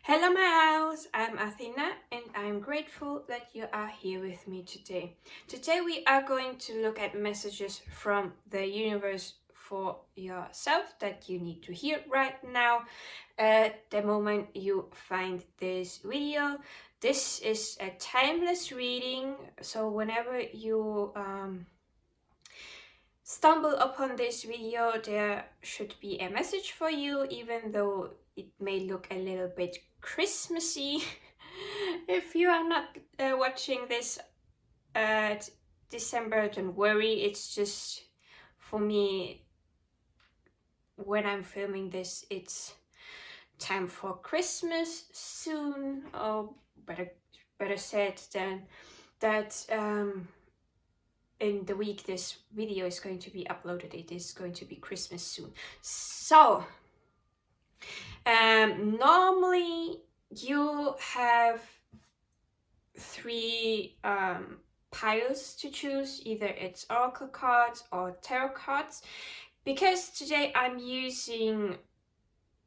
Hello my owls, I'm Athina and I'm grateful that you are here with me today. Today we are going to look at messages from the universe for yourself that you need to hear right now at the moment you find this video. This is a timeless reading, so whenever you stumble upon this video, there should be a message for you, even though it may look a little bit Christmassy. If you are not watching this at December, don't worry, it's just for me, when I'm filming this, it's time for Christmas soon, or better said than that. In the week this video is going to be uploaded, it is going to be Christmas soon. So normally you have three piles to choose. Either it's oracle cards or tarot cards. Because today I'm using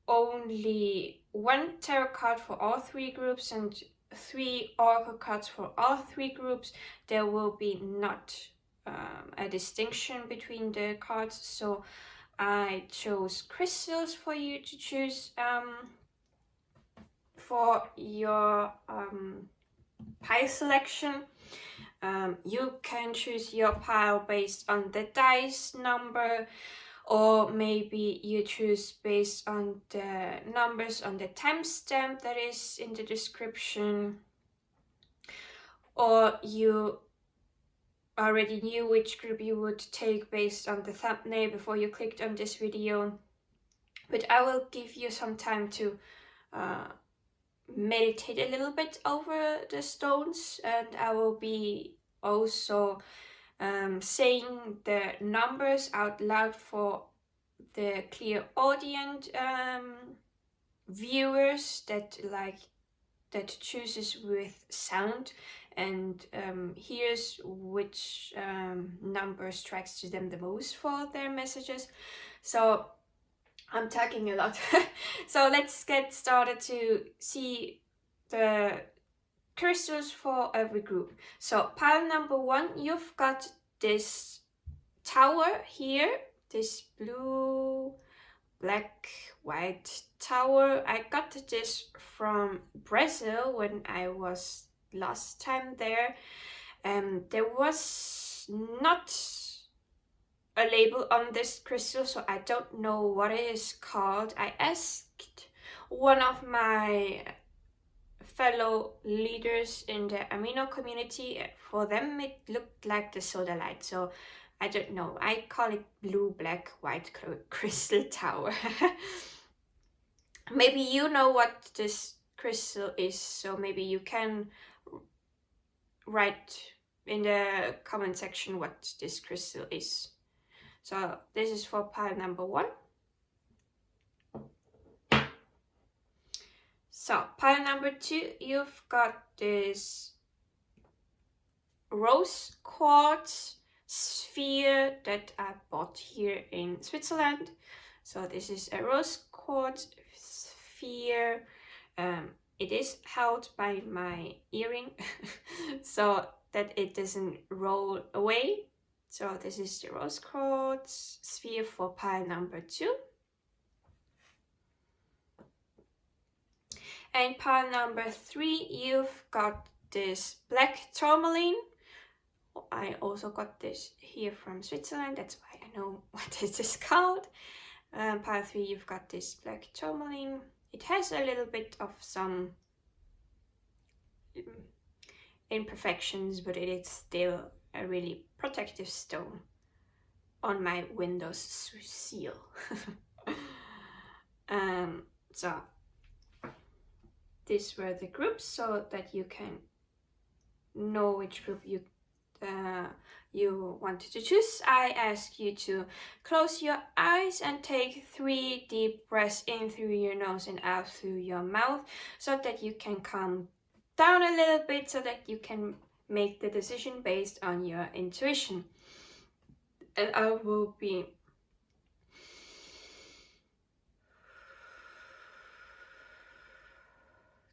only one tarot card for all three groups and 3 oracle cards for all 3 groups, there will be not a distinction between the cards, so I chose crystals for you to choose for your pile selection. You can choose your pile based on the dice number, or maybe you choose based on the numbers on the timestamp that is in the description, or you already knew which group you would take based on the thumbnail before you clicked on this video. But I will give you some time to meditate a little bit over the stones, and I will be also saying the numbers out loud for the Clairaudiant viewers that chooses with sound and hears which number strikes to them the most for their messages. So I'm talking a lot. So let's get started to see the crystals for every group. So pile number 1, you've got this tower here, this blue, black, white tower. I got this from Brazil when I was last time there. There was not a label on this crystal, so I don't know what it is called. I asked one of my fellow leaders in the Amino community. For them it looked like the solar light, so I don't know. I call it blue, black, white crystal tower. Maybe you know what this crystal is, so maybe you can write in the comment section what this crystal is. So this is for pile number 1. So pile number 2, you've got this rose quartz sphere that I bought here in Switzerland. So this is a rose quartz sphere. It is held by my earring so that it doesn't roll away. So this is the rose quartz sphere for pile number 2. And pile number 3, you've got this black tourmaline. I also got this here from Switzerland, that's why I know what this is called. Pile 3, you've got this black tourmaline. It has a little bit of some imperfections, but it is still a really protective stone on my Windows seal. So these were the groups, so that you can know which group you wanted to choose. I ask you to close your eyes and take 3 deep breaths in through your nose and out through your mouth, so that you can calm down a little bit, so that you can make the decision based on your intuition. And I will be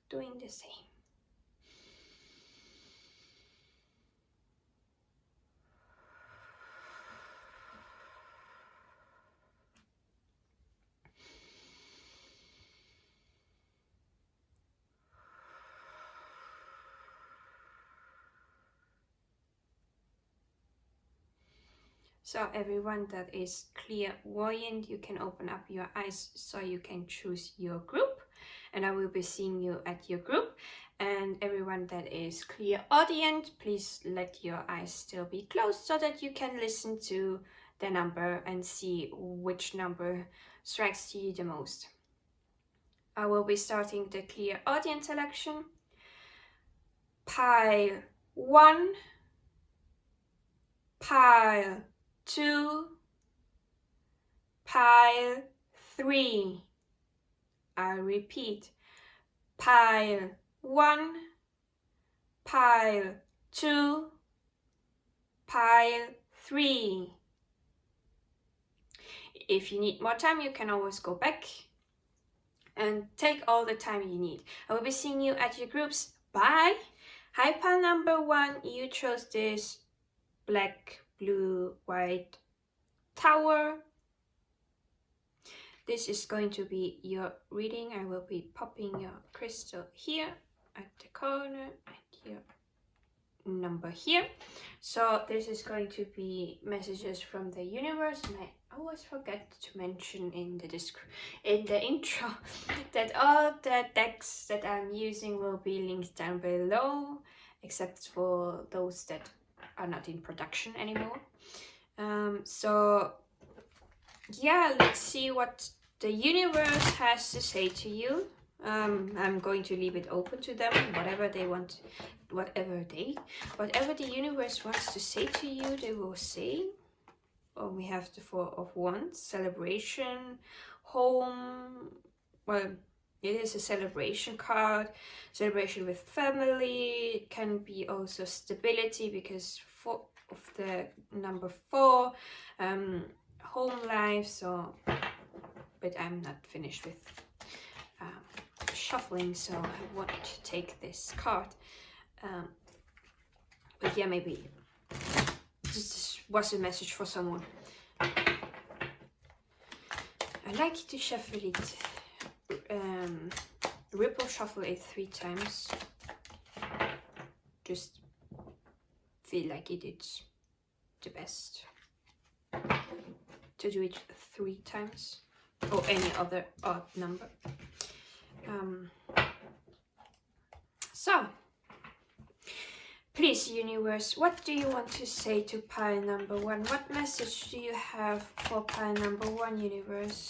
doing the same. So everyone that is clairvoyant, you can open up your eyes so you can choose your group, and I will be seeing you at your group. And everyone that is clairaudient, please let your eyes still be closed so that you can listen to the number and see which number strikes to you the most. I will be starting the clairaudient selection. Pile 1, pile 2, pile 3. I repeat, pile 1, pile 2, pile 3. If you need more time, you can always go back and take all the time you need. I will be seeing you at your groups. Bye. Hi, pile number 1. You chose this black, blue, white tower. This is going to be your reading. I will be popping your crystal here at the corner and your number here. So this is going to be messages from the universe, and I always forget to mention in the intro that all the decks that I'm using will be linked down below, except for those that are not in production anymore. So yeah, let's see what the universe has to say to you. I'm going to leave it open to them, whatever they want, whatever the universe wants to say to you, they will say. Oh, we have the Four of Wands, celebration, home. Well, it is a celebration card, celebration with family. It can be also stability because of the number 4, home life. So, but I'm not finished with shuffling, so I want to take this card. But yeah, maybe this was a message for someone. I like to shuffle it, ripple shuffle it 3 times. Just feel like it is the best to do it 3 times, or any other odd number. So, please, universe, what do you want to say to pile number 1? What message do you have for pile number 1, universe?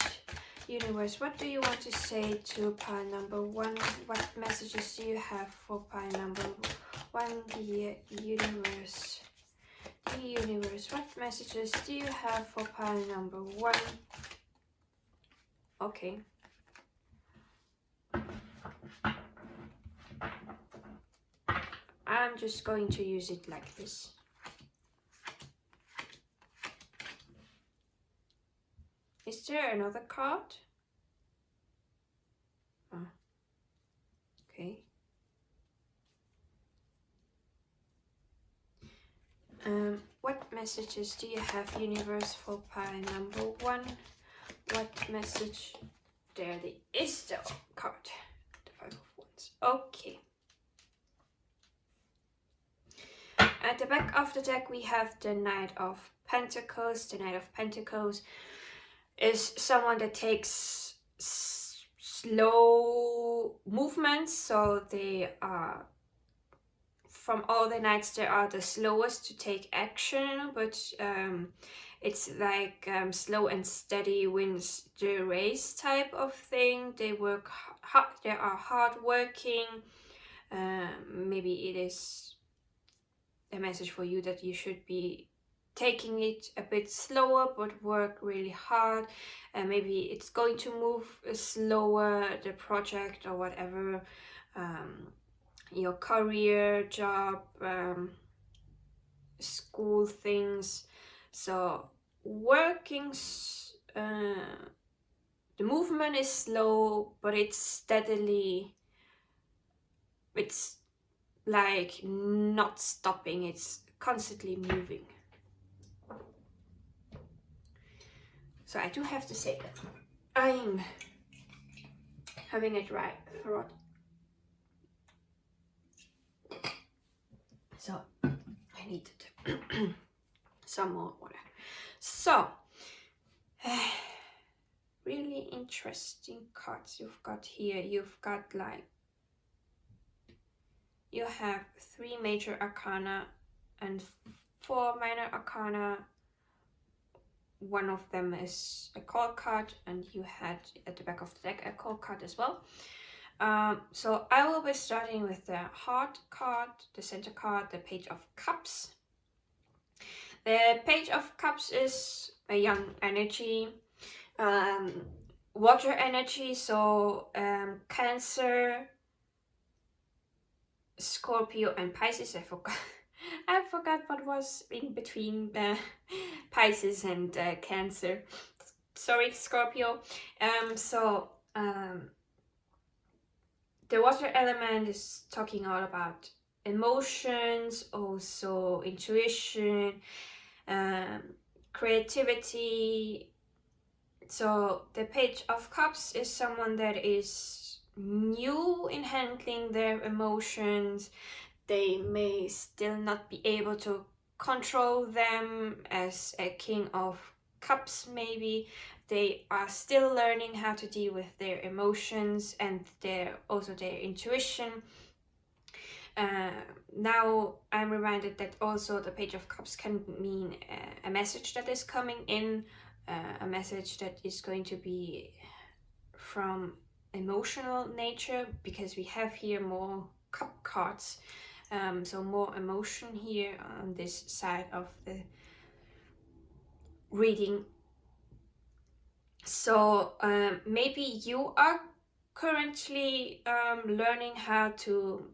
Universe, what do you want to say to pile number 1? What messages do you have for pile number 1, dear universe? Dear universe, what messages do you have for pile number 1? Okay. I'm just going to use it like this. Is there another card? Oh. Okay. What messages do you have, universe, for pile number 1? What message? There is the card. The 5 of Wands. Okay. At the back of the deck, we have the Knight of Pentacles. The Knight of Pentacles is someone that takes slow movements. So they are, from all the Knights, they are the slowest to take action. But it's like slow and steady wins the race type of thing. They work hard. They are hardworking. Maybe it is a message for you that you should be taking it a bit slower but work really hard, and maybe it's going to move slower, the project or whatever, your career, job, school things. So working, the movement is slow, but it's steadily it's like not stopping, it's constantly moving. So I do have to say that I'm having a dry throat. So I needed some more water. So, really interesting cards you've got here. You've got like, you have 3 major arcana and 4 minor arcana. One of them is a call card, and you had at the back of the deck a call card as well. So I will be starting with the heart card, the center card, the Page of Cups. The Page of Cups is a young energy, water energy, so Cancer, Scorpio and Pisces. I forgot what was in between Pisces and Cancer. Sorry, Scorpio. The water element is talking all about emotions, also intuition, creativity. So the Page of Cups is someone that is new in handling their emotions. They may still not be able to control them as a King of Cups maybe. They are still learning how to deal with their emotions and also their intuition. Now I'm reminded that also the Page of Cups can mean a message that is coming in, a message that is going to be from emotional nature, because we have here more cup cards, so more emotion here on this side of the reading. So maybe you are currently learning how to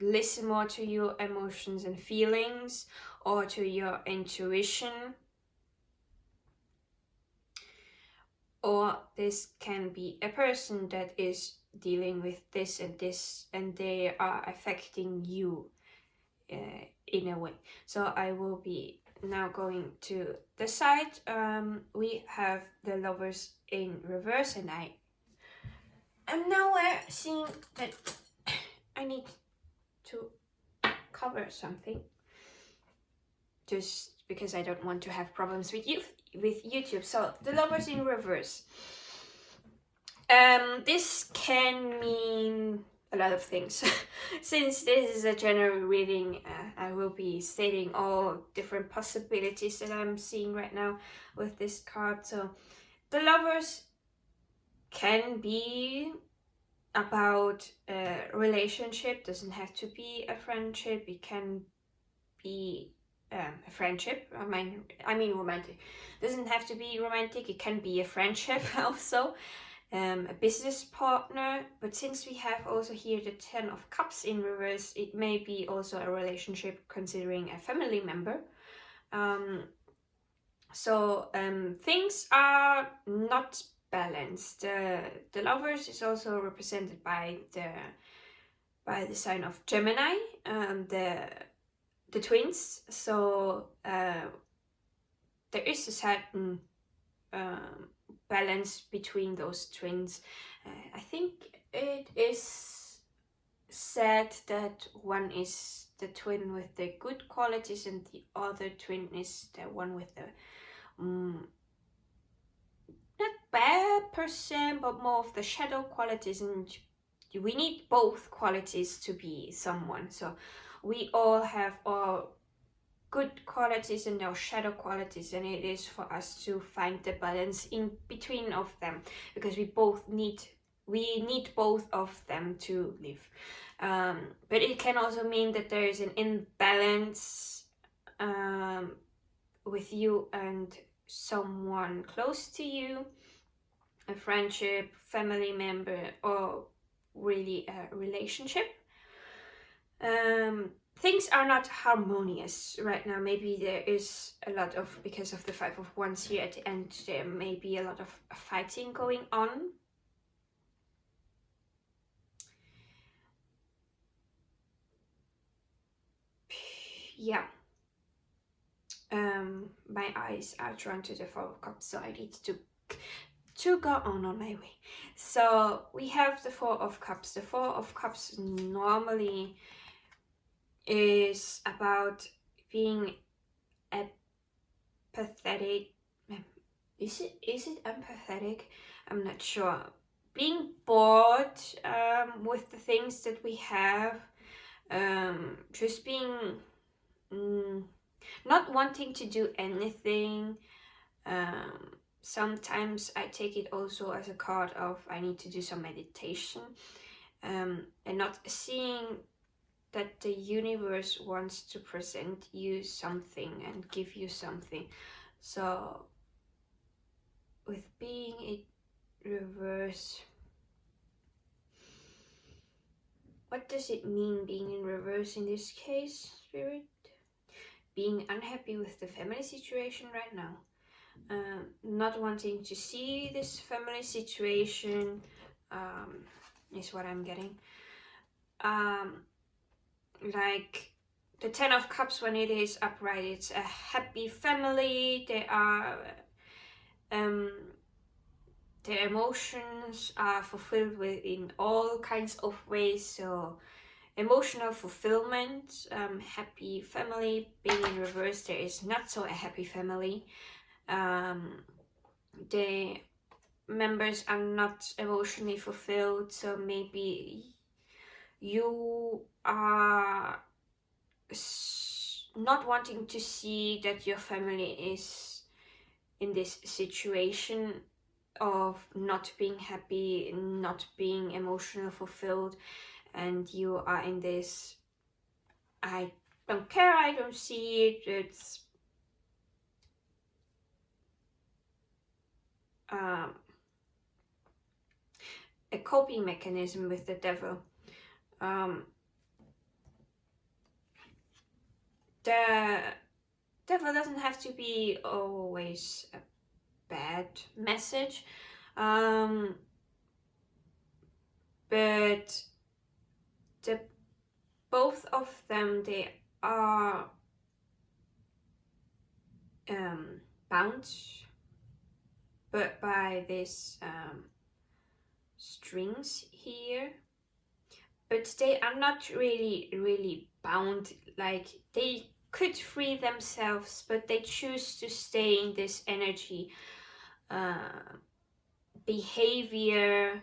listen more to your emotions and feelings, or to your intuition. Or this can be a person that is dealing with this, and they are affecting you in a way. So I will be now going to the side. We have the Lovers in reverse, and I am now seeing that I need to cover something, just because I don't want to have problems with YouTube. So the Lovers in reverse. This can mean a lot of things. Since this is a general reading, I will be stating all different possibilities that I'm seeing right now with this card. So the Lovers can be about a relationship, doesn't have to be a friendship. It can be a friendship. I mean romantic. Doesn't have to be romantic. It can be a friendship also. A business partner, but since we have also here the 10 of Cups in reverse, it may be also a relationship considering a family member. Things are not balanced. The Lovers is also represented by the sign of Gemini, the twins. So there is a certain balance between those twins. I think it is said that one is the twin with the good qualities and the other twin is the one with the not bad per se, but more of the shadow qualities, and we need both qualities to be someone. So we all have our good qualities and our shadow qualities, and it is for us to find the balance in between of them, because we need both of them to live. But it can also mean that there is an imbalance with you and someone close to you, a friendship, family member, or really a relationship. Things are not harmonious right now. Maybe there is a lot of, because of the 5 of Wands here at the end, there may be a lot of fighting going on. yeah, my eyes are drawn to the Four of Cups, so I need to go on my way. So we have the Four of Cups. The Four of Cups normally is about being empathetic. Is it empathetic? I'm not sure. Being bored with the things that we have, just being not wanting to do anything. Sometimes I take it also as a card of I need to do some meditation, and not seeing that the universe wants to present you something and give you something. So with being in reverse, what does it mean being in reverse in this case, Spirit? Being unhappy with the family situation right now. Not wanting to see this family situation is what I'm getting. Like the Ten of Cups, when it is upright, it's a happy family. They are their emotions are fulfilled in all kinds of ways. So emotional fulfillment, happy family. Being in reverse, there is not so a happy family. The members are not emotionally fulfilled, so maybe you are not wanting to see that your family is in this situation of not being happy, not being emotionally fulfilled, and you are in this I don't care, I don't see it, it's a coping mechanism with the devil. The devil doesn't have to be always a bad message, but both of them, they are bound but by this strings here, but they are not really bound. Like they could free themselves, but they choose to stay in this energy, behavior,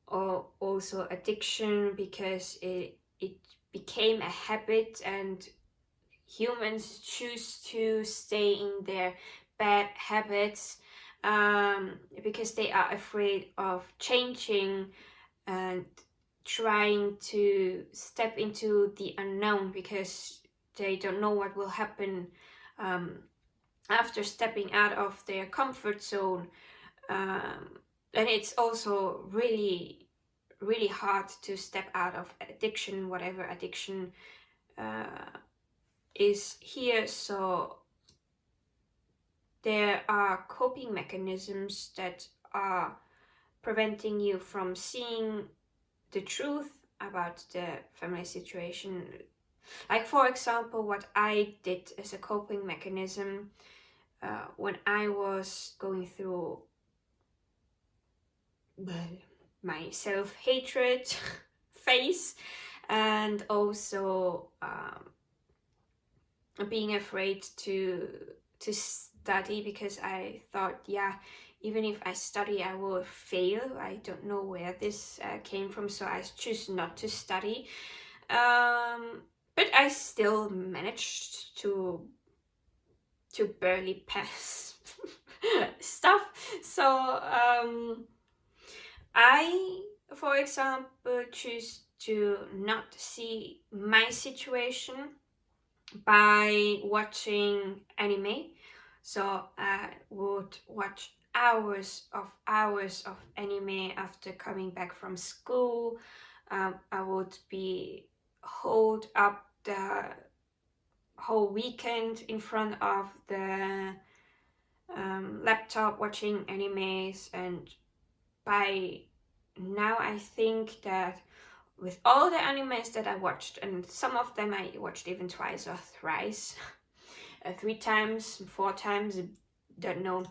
or also addiction, because it became a habit, and humans choose to stay in their bad habits because they are afraid of changing and trying to step into the unknown, because they don't know what will happen after stepping out of their comfort zone. And it's also really hard to step out of addiction, whatever addiction is here. So there are coping mechanisms that are preventing you from seeing the truth about the family situation. Like, for example, what I did as a coping mechanism when I was going through my self-hatred phase, and also being afraid to study, because I thought, yeah, even if I study, I will fail. I don't know where this came from, so I choose not to study. But I still managed to barely pass stuff. So I, for example, choose to not see my situation by watching anime. So I would watch hours of anime after coming back from school. I would be holed up the whole weekend in front of the laptop watching animes, and by now I think that with all the animes that I watched, and some of them I watched even twice or thrice, 3 times, 4 times, don't know,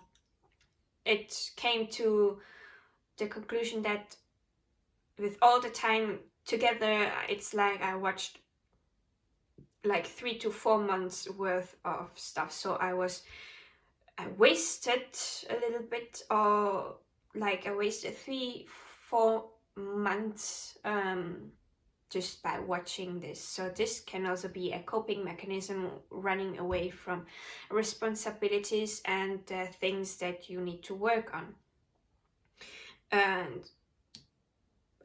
it came to the conclusion that with all the time together, it's like I watched like 3 to 4 months worth of stuff. So I wasted a little bit, or like I wasted 3-4 months just by watching this. So this can also be a coping mechanism, running away from responsibilities and things that you need to work on. And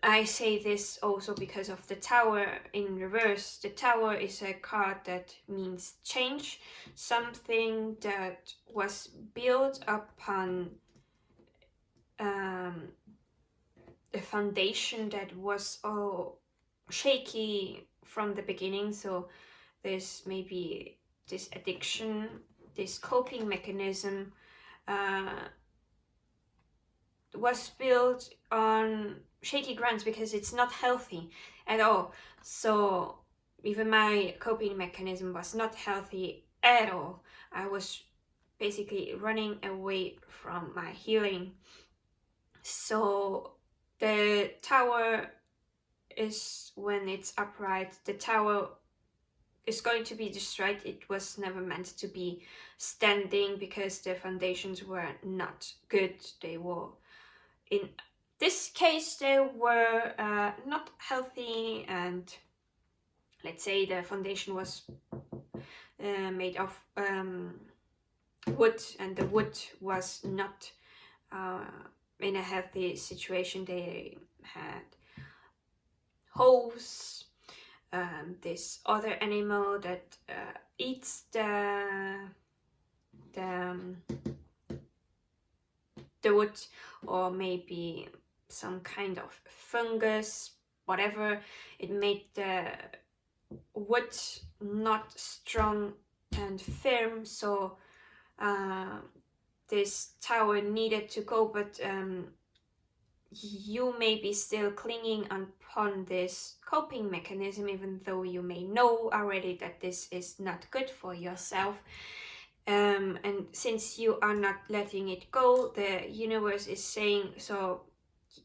I say this also because of the Tower in reverse. The Tower is a card that means change, something that was built upon a foundation that was shaky from the beginning. So there's maybe this addiction, this coping mechanism was built on shaky grounds because it's not healthy at all. So even my coping mechanism was not healthy at all. I was basically running away from my healing. So the Tower is, when it's upright, the Tower is going to be destroyed. It was never meant to be standing because the foundations were not good. They were, in this case, they were not healthy, and let's say the foundation was made of wood, and the wood was not in a healthy situation. They had holes, this other animal that eats the wood, or maybe some kind of fungus, whatever. It made the wood not strong and firm, so this Tower needed to go, but you may be still clinging upon this coping mechanism, even though you may know already that this is not good for yourself. And since you are not letting it go, the universe is saying, so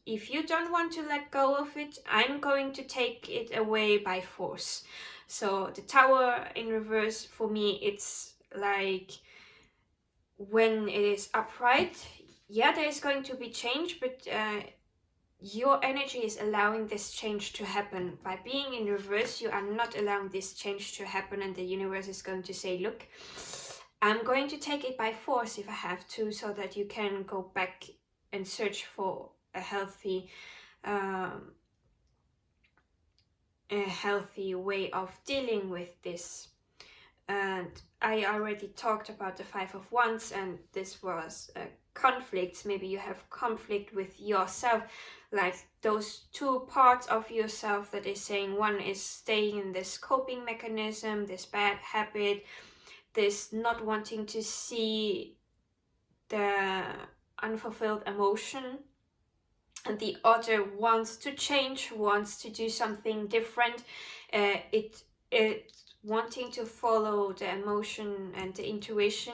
if you don't want to let go of it, I'm going to take it away by force. So the Tower in reverse, for me, it's like when it is upright, yeah, there's going to be change, but your energy is allowing this change to happen. By being in reverse, you are not allowing this change to happen, and the universe is going to say, look, I'm going to take it by force if I have to, so that you can go back and search for a healthy way of dealing with this. And I already talked about the 5 of Wands, and this was a conflict. Maybe you have conflict with yourself, like those 2 parts of yourself that is saying, one is staying in this coping mechanism, this bad habit, this not wanting to see the unfulfilled emotion, and the other wants to change, wants to do something different. It wanting to follow the emotion and the intuition,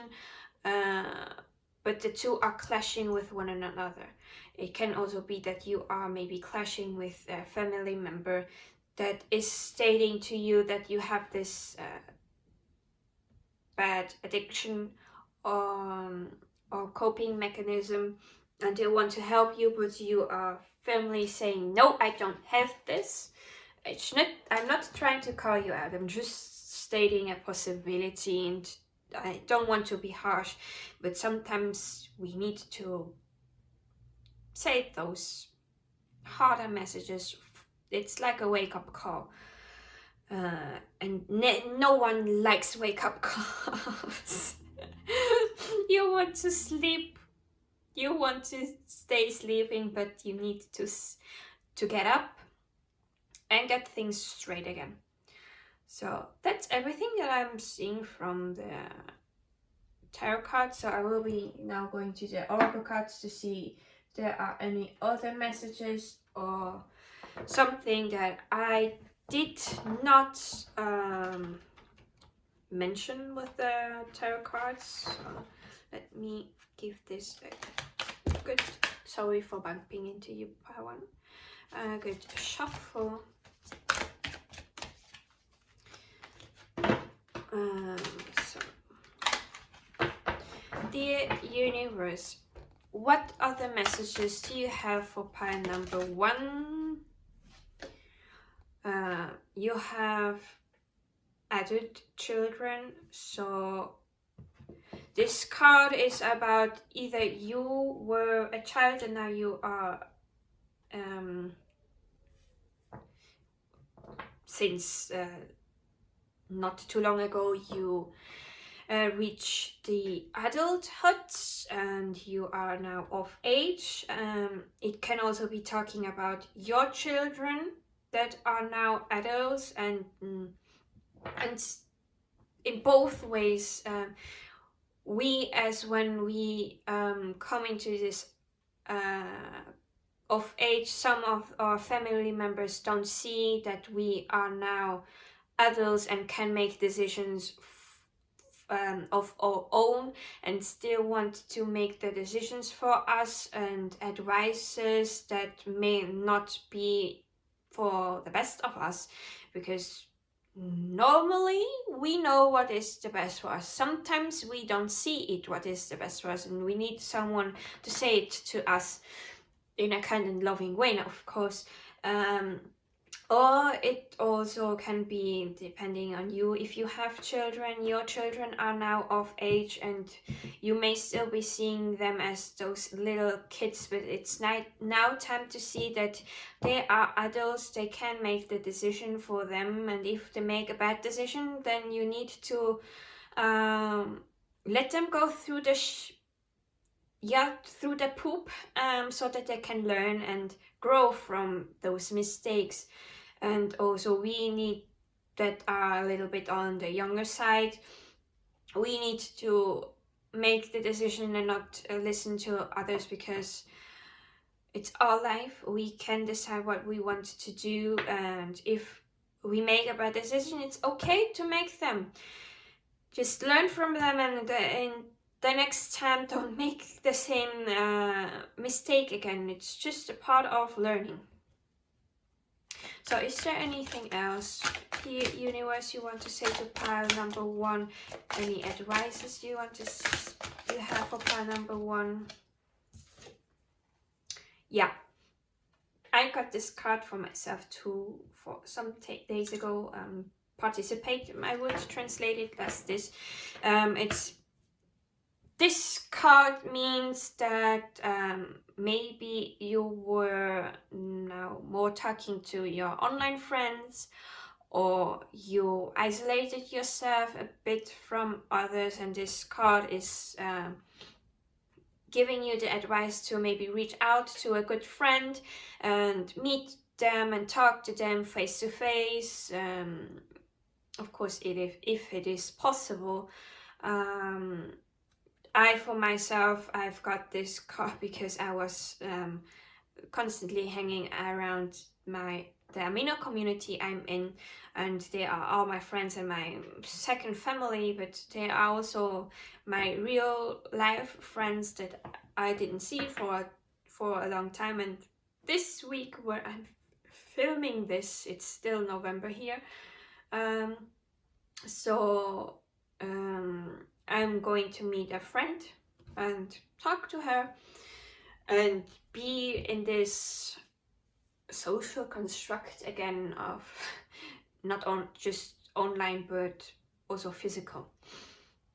but the 2 are clashing with one another. It can also be that you are maybe clashing with a family member that is stating to you that you have this bad addiction or coping mechanism, and they want to help you, but you are firmly saying, no, I don't have this. I'm not trying to call you out, I'm just stating a possibility, and I don't want to be harsh, but sometimes we need to say those harder messages. It's like a wake-up call. And no one likes wake-up calls. You want to sleep, you want to stay sleeping, but you need to get up and get things straight again. So that's everything that I'm seeing from the tarot cards. So I will be now going to the oracle cards to see if there are any other messages or something that I did not mention with the tarot cards. So let me give this a good, sorry for bumping into you, one. A good shuffle. So, dear universe, what other messages do you have for pile number 1? You have adult children, so this card is about either you were a child and now you are since not too long ago you reach the adulthood and you are now of age. It can also be talking about your children that are now adults, and in both ways, we, as when we come into this of age, some of our family members don't see that we are now adults and can make decisions of our own, and still want to make the decisions for us, and advices that may not be for the best of us, because normally we know what is the best for us. Sometimes we don't see it what is the best for us, and we need someone to say it to us in a kind and loving way, of course. Or it also can be depending on you. If you have children, your children are now of age and you may still be seeing them as those little kids, but it's now time to see that they are adults. They can make the decision for them, and if they make a bad decision, then you need to let them go through the through the poop, so that they can learn and grow from those mistakes. And also we need, that are a little bit on the younger side, we need to make the decision and not listen to others, because it's our life. We can decide what we want to do, and if we make a bad decision, it's okay to make them. Just learn from them, and the next time don't make the same mistake again. It's just a part of learning. So is there anything else, the universe, you want to say to pile number 1? Any advices you want to you have for pile number 1? Yeah, I got this card for myself too for some days ago. Participate, I would translate it as this. This card means that maybe you were now more talking to your online friends, or you isolated yourself a bit from others, and this card is giving you the advice to maybe reach out to a good friend and meet them and talk to them face to face. Of course, if it is possible. I, for myself, I've got this card because I was constantly hanging around the Amino community I'm in, and they are all my friends and my second family, but they are also my real life friends that I didn't see for a long time. And this week where I'm filming this, it's still November here, so I'm going to meet a friend and talk to her and be in this social construct again of not just online but also physical.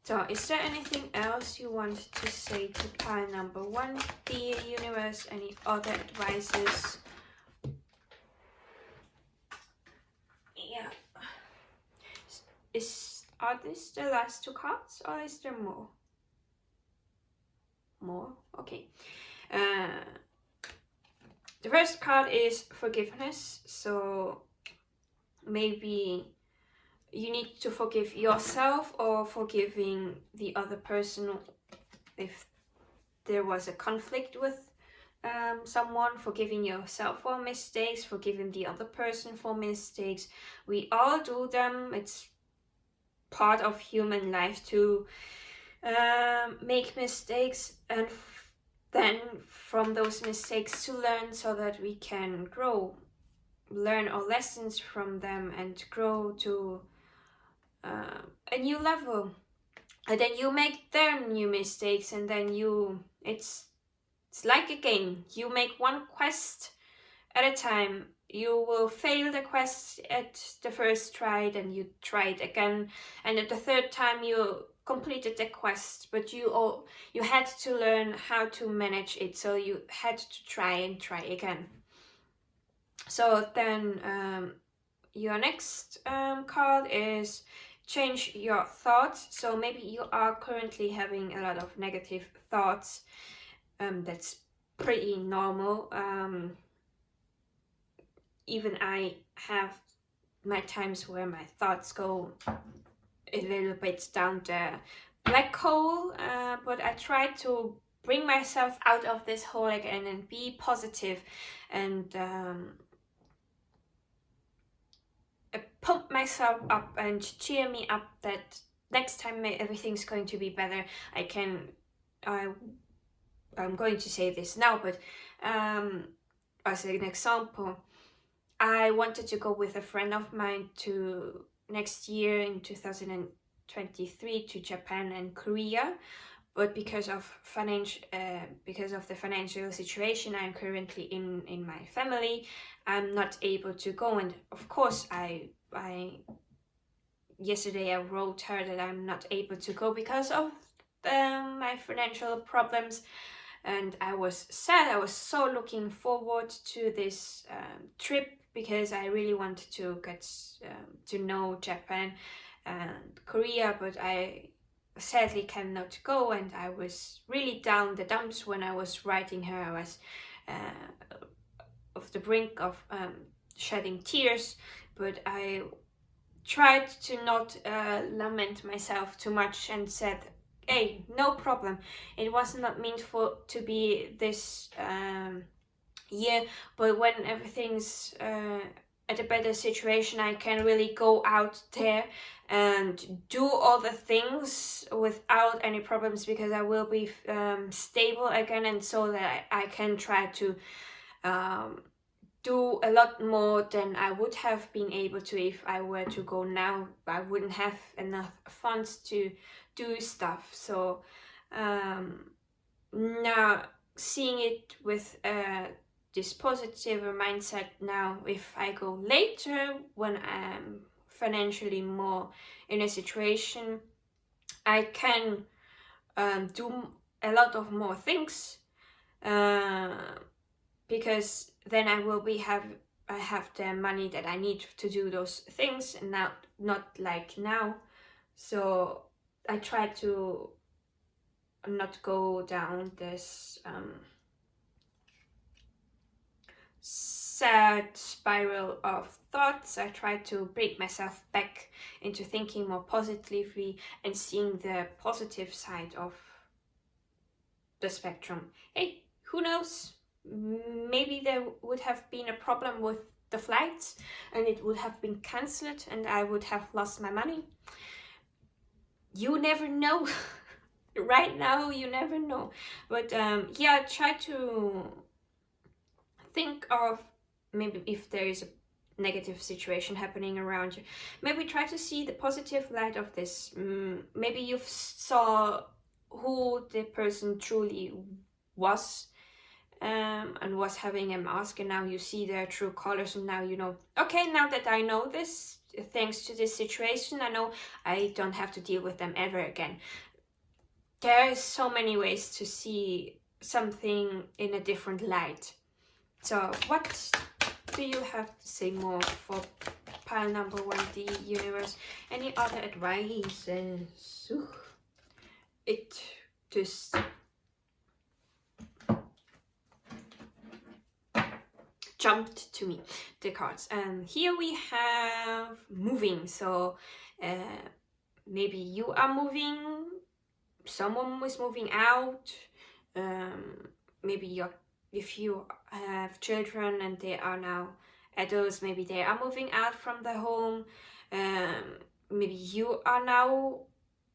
So is there anything else you want to say to pile number 1, dear universe? Any other advices? Yeah. Are these the last 2 cards, or is there more? More? Okay. The first card is forgiveness. So maybe you need to forgive yourself, or forgiving the other person if there was a conflict with someone, forgiving yourself for mistakes, forgiving the other person for mistakes. We all do them. It's part of human life to make mistakes, and then from those mistakes to learn so that we can grow, learn our lessons from them and grow to a new level. And then you make their new mistakes, and then it's like a game. You make one quest at a time. You will fail the quest at the first try, then you try it again, and at the third time you completed the quest, but you had to learn how to manage it, so you had to try and try again. So then your next card is change your thoughts. So maybe you are currently having a lot of negative thoughts. That's pretty normal. Even I have my times where my thoughts go a little bit down the black hole, but I try to bring myself out of this hole again and be positive and pump myself up and cheer me up that next time everything's going to be better. I'm going to say this now, but as an example, I wanted to go with a friend of mine to next year in 2023 to Japan and Korea, but because of the financial situation I'm currently in my family, I'm not able to go. And of course, yesterday I wrote her that I'm not able to go because of my financial problems. And I was sad. I was so looking forward to this trip because I really wanted to get to know Japan and Korea, but I sadly cannot go. And I was really down the dumps when I was writing her. I was of the brink of shedding tears, but I tried to not lament myself too much and said, hey, no problem. It was not meant to be this year, but when everything's at a better situation, I can really go out there and do all the things without any problems, because I will be stable again, and so that I can try to do a lot more than I would have been able to if I were to go now. I wouldn't have enough funds to do stuff. So now seeing it with this positive mindset, now if I go later when I'm financially more in a situation, I can do a lot of more things, because then I have the money that I need to do those things, and not like now. So I try to not go down this sad spiral of thoughts. I try to bring myself back into thinking more positively and seeing the positive side of the spectrum. Hey, who knows? Maybe there would have been a problem with the flights and it would have been cancelled and I would have lost my money. You never know. Right now, you never know. But yeah, try to think of maybe if there is a negative situation happening around you. Maybe try to see the positive light of this. Maybe you saw who the person truly was, and was having a mask, and now you see their true colors, and now you know, okay, now that I know this, thanks to this situation, I know I don't have to deal with them ever again. There are so many ways to see something in a different light. So what do you have to say more for pile number 1, the universe? Any other advices? It just jumped to me, the cards. And here we have moving. So maybe you are moving, someone was moving out, maybe your if you have children and they are now adults, maybe they are moving out from the home. Maybe you are now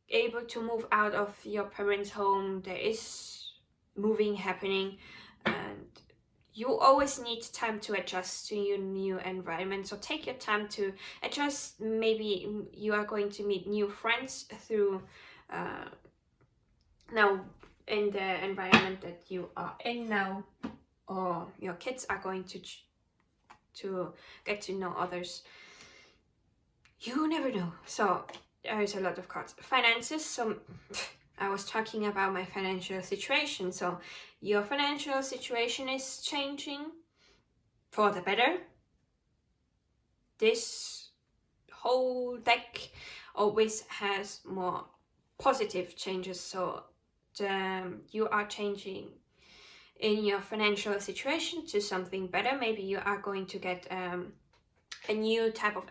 able to move out of your parents' home. There is moving happening, and you always need time to adjust to your new environment. So take your time to adjust. Maybe you are going to meet new friends through now in the environment that you are in now, or your kids are going to get to know others. You never know. So there is a lot of cards. Finances. So I was talking about my financial situation. So your financial situation is changing for the better. This whole deck always has more positive changes. So you are changing in your financial situation to something better. Maybe you are going to get a new type of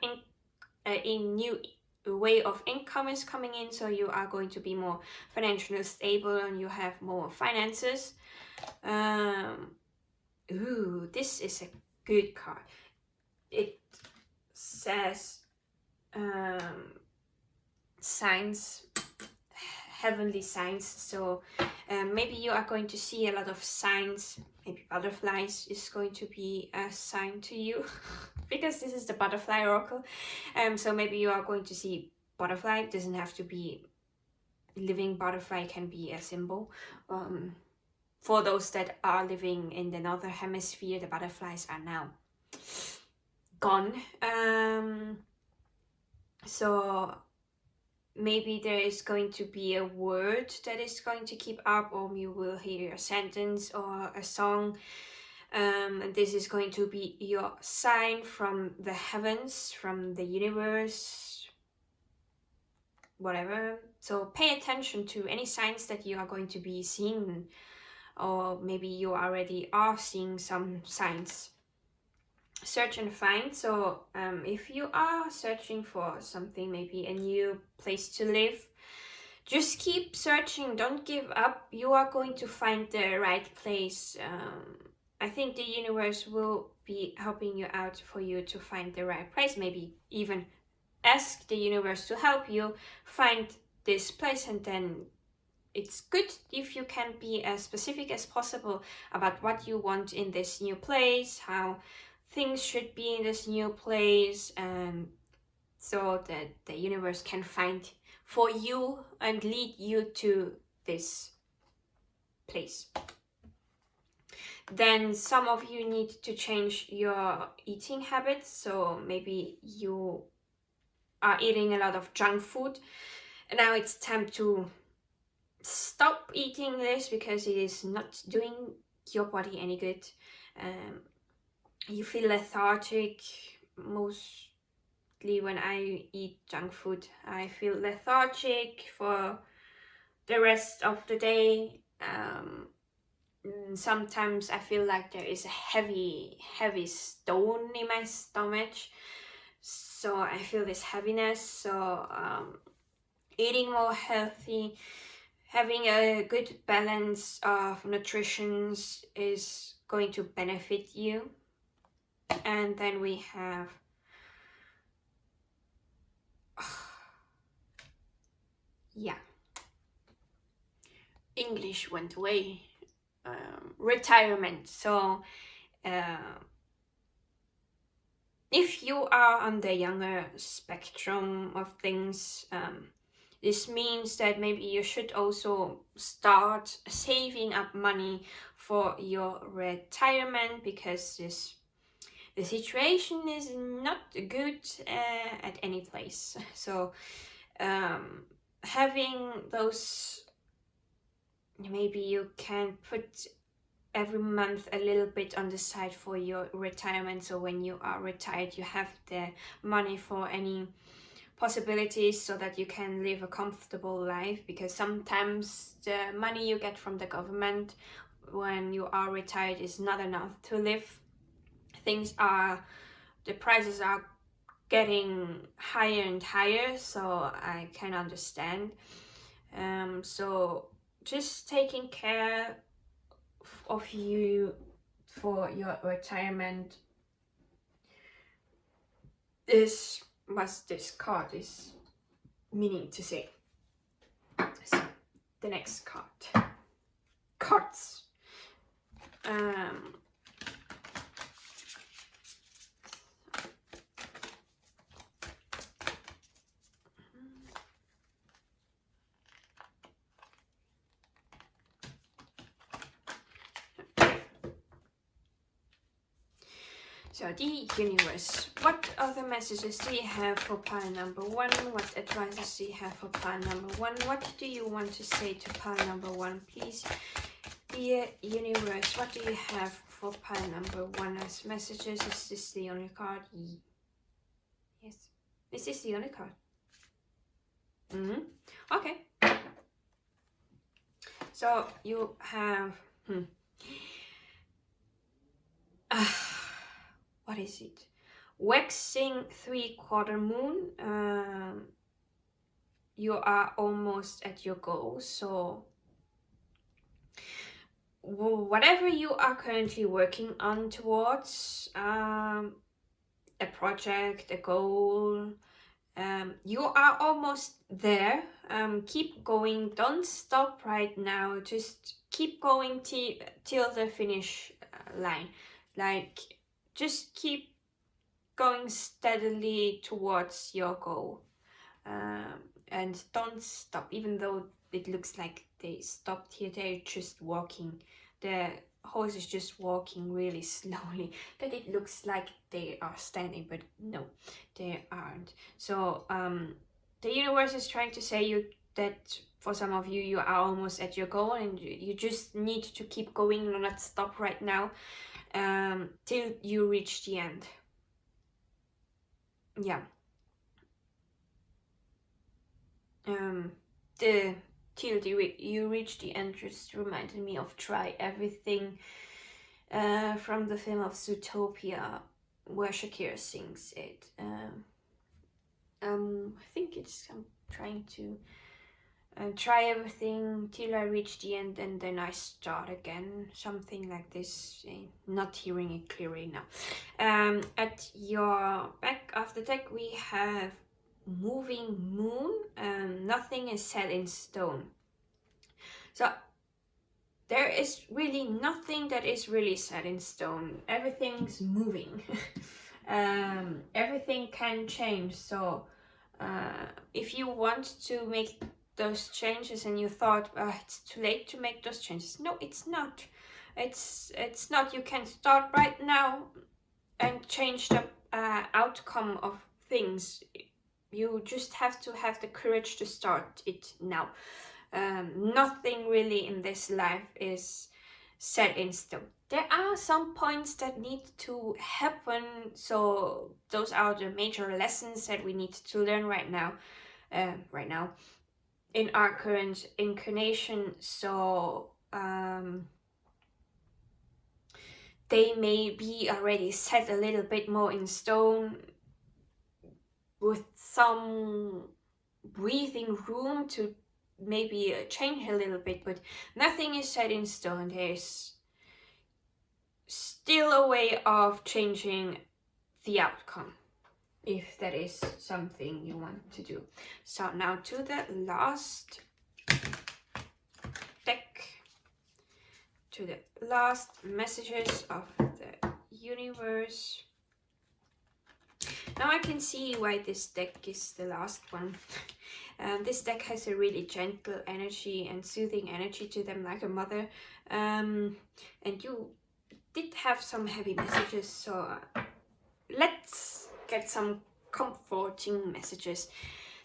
new way of income is coming in, so you are going to be more financially stable and you have more finances. Ooh, this is a good card. It says signs, heavenly signs. So maybe you are going to see a lot of signs. Maybe butterflies is going to be a sign to you because this is the butterfly oracle. So maybe you are going to see butterfly. It doesn't have to be living butterfly, can be a symbol. For those that are living in the northern hemisphere, the butterflies are now gone. So maybe there is going to be a word that is going to keep up, or you will hear a sentence or a song. And this is going to be your sign from the heavens, from the universe, whatever. So pay attention to any signs that you are going to be seeing, or maybe you already are seeing some signs. Search and find. So if you are searching for something, maybe a new place to live, just keep searching, don't give up. You are going to find the right place. I think the universe will be helping you out for you to find the right place. Maybe even ask the universe to help you find this place, and then it's good if you can be as specific as possible about what you want in this new place, how things should be in this new place, and so that the universe can find for you and lead you to this place. Then some of you need to change your eating habits. So maybe you are eating a lot of junk food, and now it's time to stop eating this because it is not doing your body any good. You feel lethargic. Mostly when I eat junk food, I feel lethargic for the rest of the day. Sometimes I feel like there is a heavy stone in my stomach, so I feel this heaviness. So eating more healthy, having a good balance of nutrition is going to benefit you. And then we have English went away. Retirement. So if you are on the younger spectrum of things, this means that maybe you should also start saving up money for your retirement, because the situation is not good at any place. So having those, maybe you can put every month a little bit on the side for your retirement, so when you are retired you have the money for any possibilities, so that you can live a comfortable life. Because sometimes the money you get from the government when you are retired is not enough to live. The prices are getting higher and higher, so I can understand. So just taking care of you for your retirement is what this card is meaning to say. So the next card. Cards. So the universe, what other messages do you have for pile number 1? What advices do you have for pile number 1? What do you want to say to pile number 1, please? Dear universe, what do you have for pile number 1 as messages? Is this the only card? Yes. Is this the only card? Okay. So you have what is it? Waxing 3/4 moon. You are almost at your goal, so whatever you are currently working on towards, a project, a goal, you are almost there. Keep going, don't stop right now, just keep going till the finish line. Like, just keep going steadily towards your goal, and don't stop. Even though it looks like they stopped here, they're just walking. The horse is just walking really slowly, that it looks like they are standing, but no, they aren't. So the universe is trying to say you that for some of you, you are almost at your goal, and you just need to keep going, not stop right now, till you reach the end. Yeah. Till you reach the end just reminded me of Try Everything, from the film of Zootopia, where Shakira sings it. I think it's, I'm trying to try everything till I reach the end and then I start again, something like this. Not hearing it clearly now. At your back of the deck we have moving moon. Nothing is set in stone. So there is really nothing that is really set in stone. Everything's moving. Everything can change. So if you want to make those changes and you thought it's too late to make those changes, no, it's not. It's not. You can start right now and change the outcome of things. You just have to have the courage to start it now. Nothing really in this life is set in stone. There are some points that need to happen, so those are the major lessons that we need to learn right now in our current incarnation. So they may be already set a little bit more in stone, with some breathing room to maybe change a little bit, but nothing is set in stone. There's still a way of changing the outcome, if that is something you want to do. So now to the last deck, to the last messages of the universe. Now I can see why this deck is the last one. This deck has a really gentle energy and soothing energy to them, like a mother. And you did have some heavy messages, so let's get some comforting messages.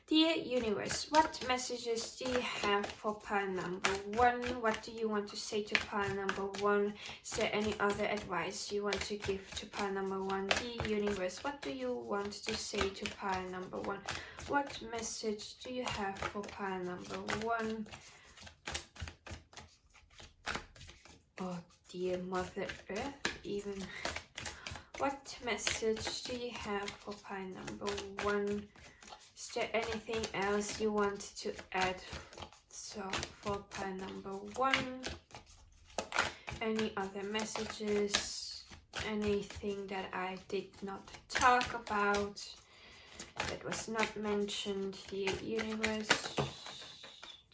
Dear universe, what messages do you have for pile number 1? What do you want to say to pile number 1? Is there any other advice you want to give to pile number 1? Dear universe, what do you want to say to pile number 1? What message do you have for pile number 1? Oh dear Mother Earth, even. What message do you have for pile number 1? Is there anything else you want to add? So for pile number 1, any other messages? anything that I did not talk about, that was not mentioned here? Universe.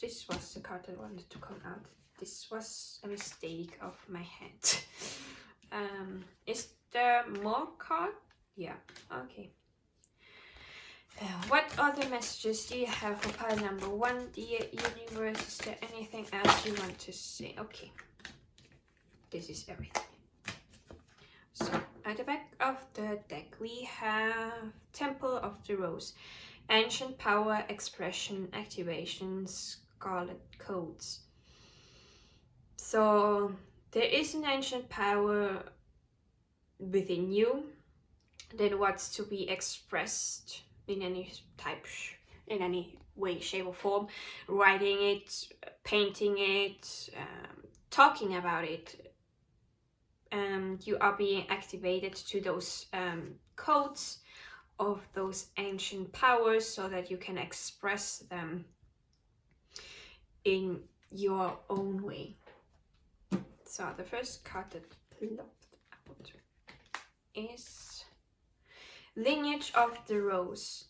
This was the card that wanted to come out. This was a mistake of my hand. Is there more card? Yeah, okay. What other messages do you have for pile number 1, dear universe? Is there anything else you want to say? Okay, this is everything. So at the back of the deck we have Temple of the Rose, Ancient Power, Expression, Activation, Scarlet Codes. So there is an ancient power within you that wants to be expressed in any type, in any way, shape or form. Writing it, painting it, talking about it. You are being activated to those codes of those ancient powers so that you can express them in your own way. So the first card that plopped out is Lineage of the Rose.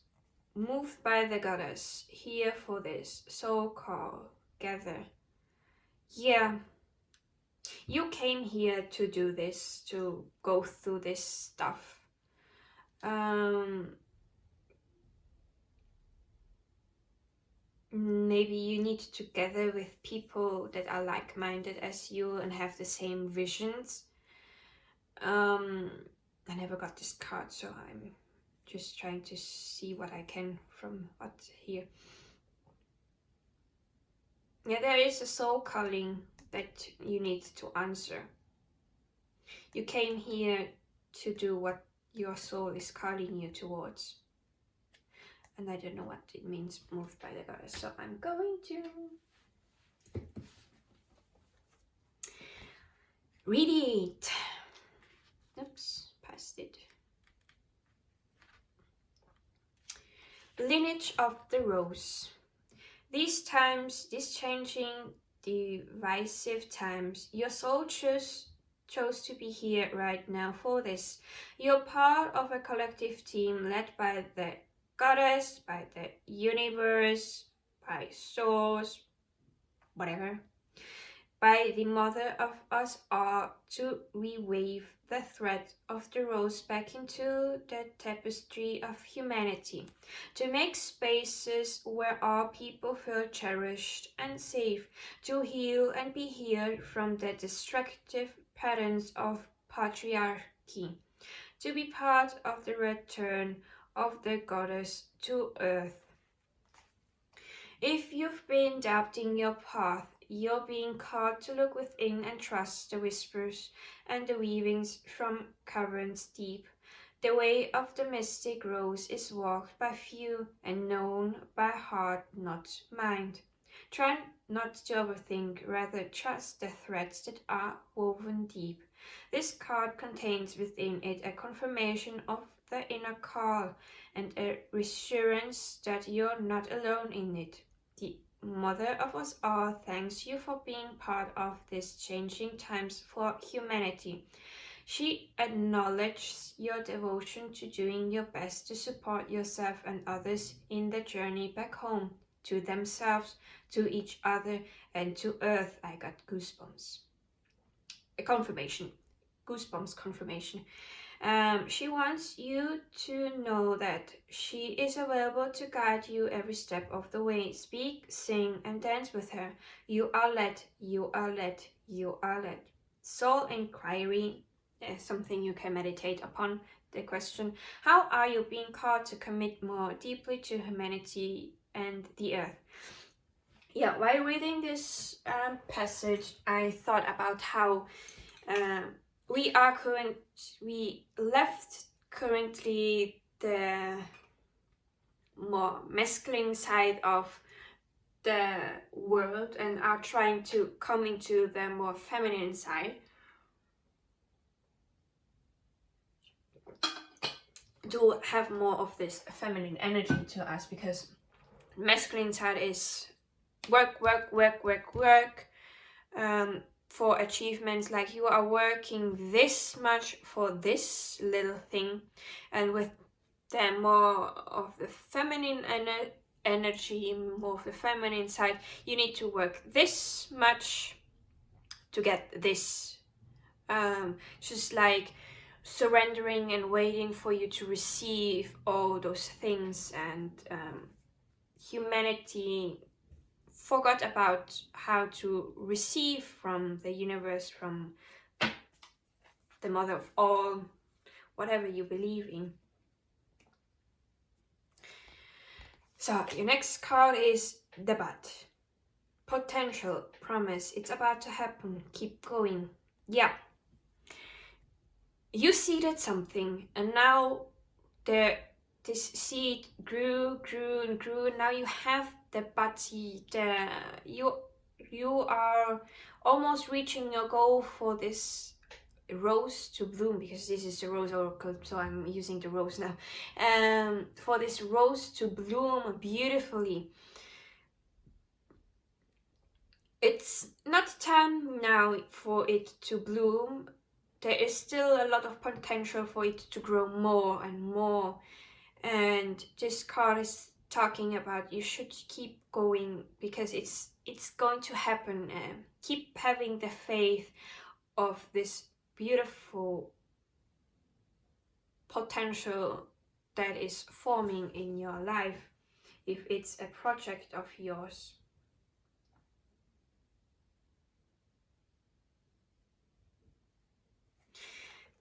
Moved by the goddess, here for this, so call, gather. Yeah, you came here to do this, to go through this stuff. Maybe you need to gather with people that are like-minded as you and have the same visions. I never got this card, so I'm just trying to see what I can from what's here. Yeah, there is a soul calling that you need to answer. You came here to do what your soul is calling you towards. And I don't know what it means, moved by the goddess. So I'm going to read it. Oops, past it. Lineage of the Rose. These times, these changing, divisive times, your soul chose to be here right now for this. You're part of a collective team led by the goddess, by the universe, by source, whatever, by the mother of us all, to reweave the thread of the rose back into the tapestry of humanity, to make spaces where all people feel cherished and safe, to heal and be healed from the destructive patterns of patriarchy, to be part of the return of the goddess to earth. If you've been doubting your path, you're being called to look within and trust the whispers and the weavings from caverns deep. The way of the mystic rose is walked by few and known by heart, not mind. Try not to overthink, rather trust the threads that are woven deep. This card contains within it a confirmation of the inner call and a reassurance that you're not alone in it. The Mother of us all thanks you for being part of these changing times for humanity. She acknowledges your devotion to doing your best to support yourself and others in the journey back home, to themselves, to each other, and to Earth. I got goosebumps. A confirmation. Goosebumps confirmation. She wants you to know that she is available to guide you every step of the way. Speak, sing, and dance with her. You are led, you are led, you are led. Soul inquiry, something you can meditate upon. The question, how are you being called to commit more deeply to humanity and the earth? Yeah, while reading this passage, I thought about how we left currently the more masculine side of the world and are trying to come into the more feminine side to have more of this feminine energy to us, because masculine side is work, for achievements, like you are working this much for this little thing, and with the more of the feminine energy, more of the feminine side, you need to work this much to get this. Just like surrendering and waiting for you to receive all those things, and humanity forgot about how to receive from the universe, from the mother of all, whatever you believe in. So your next card is the Bat. Potential, promise, it's about to happen, keep going. Yeah, you seeded something, and now this seed grew and grew, and now you have the bud seed. You are almost reaching your goal for this rose to bloom, because this is the rose oracle, so I'm using the rose now. For this rose to bloom beautifully. It's not time now for it to bloom. There is still a lot of potential for it to grow more and more. And this card is talking about you should keep going, because it's going to happen. Keep having the faith of this beautiful potential that is forming in your life, if it's a project of yours.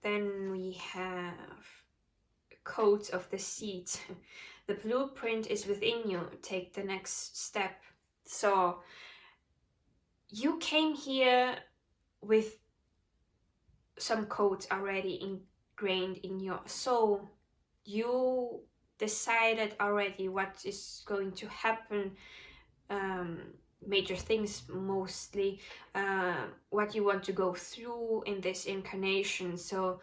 Then we have codes of the seed. The blueprint is within you. Take the next step. So you came here with some codes already ingrained in your soul. You decided already what is going to happen, major things mostly, what you want to go through in this incarnation. So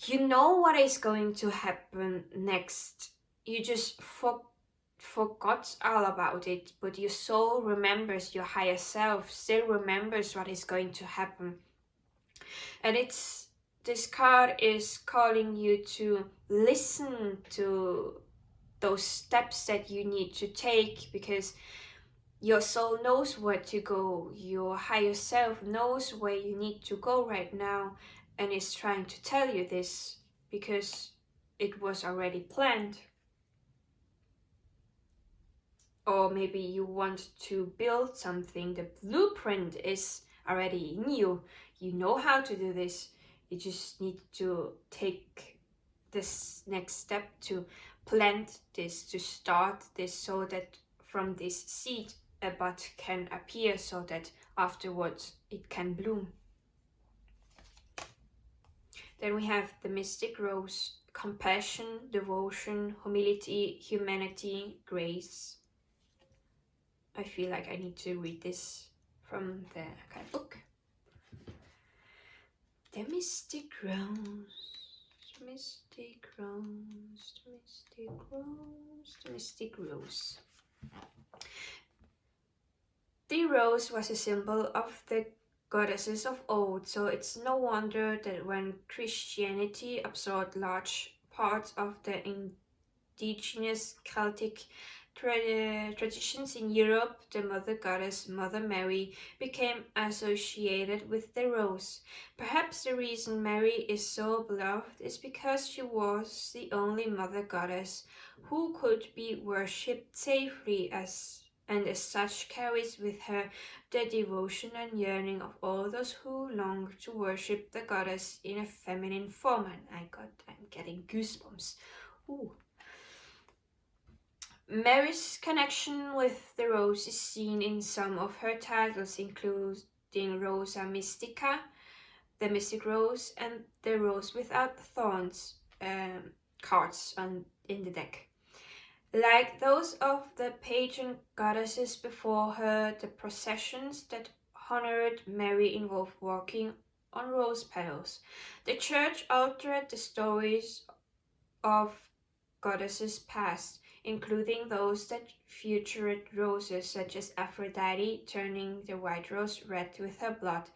you know what is going to happen next. You just forgot all about it, but your soul remembers, your higher self still remembers what is going to happen. And this card is calling you to listen to those steps that you need to take, because your soul knows where to go. Your higher self knows where you need to go right now, and is trying to tell you this because it was already planned. Or maybe you want to build something. The blueprint is already in you. You know how to do this. You just need to take this next step to plant this, to start this, so that from this seed a bud can appear, so that afterwards it can bloom. Then we have the mystic rose. Compassion, devotion, humility, humanity, grace. I feel like I need to read this from the guidebook. The mystic rose, the mystic rose, the mystic rose, the mystic rose. The rose was a symbol of the goddesses of old, so it's no wonder that when Christianity absorbed large parts of the indigenous Celtic traditions in Europe, the mother goddess, Mother Mary, became associated with the rose. Perhaps the reason Mary is so beloved is because she was the only mother goddess who could be worshipped safely, and as such carries with her the devotion and yearning of all those who long to worship the goddess in a feminine form. And I'm getting goosebumps. Ooh. Mary's connection with the rose is seen in some of her titles, including Rosa Mystica, the Mystic Rose, and the Rose Without Thorns cards in the deck. Like those of the pagan goddesses before her, the processions that honored Mary involved walking on rose petals. The church altered the stories of goddesses past, including those that featured roses such as Aphrodite turning the white rose red with her blood,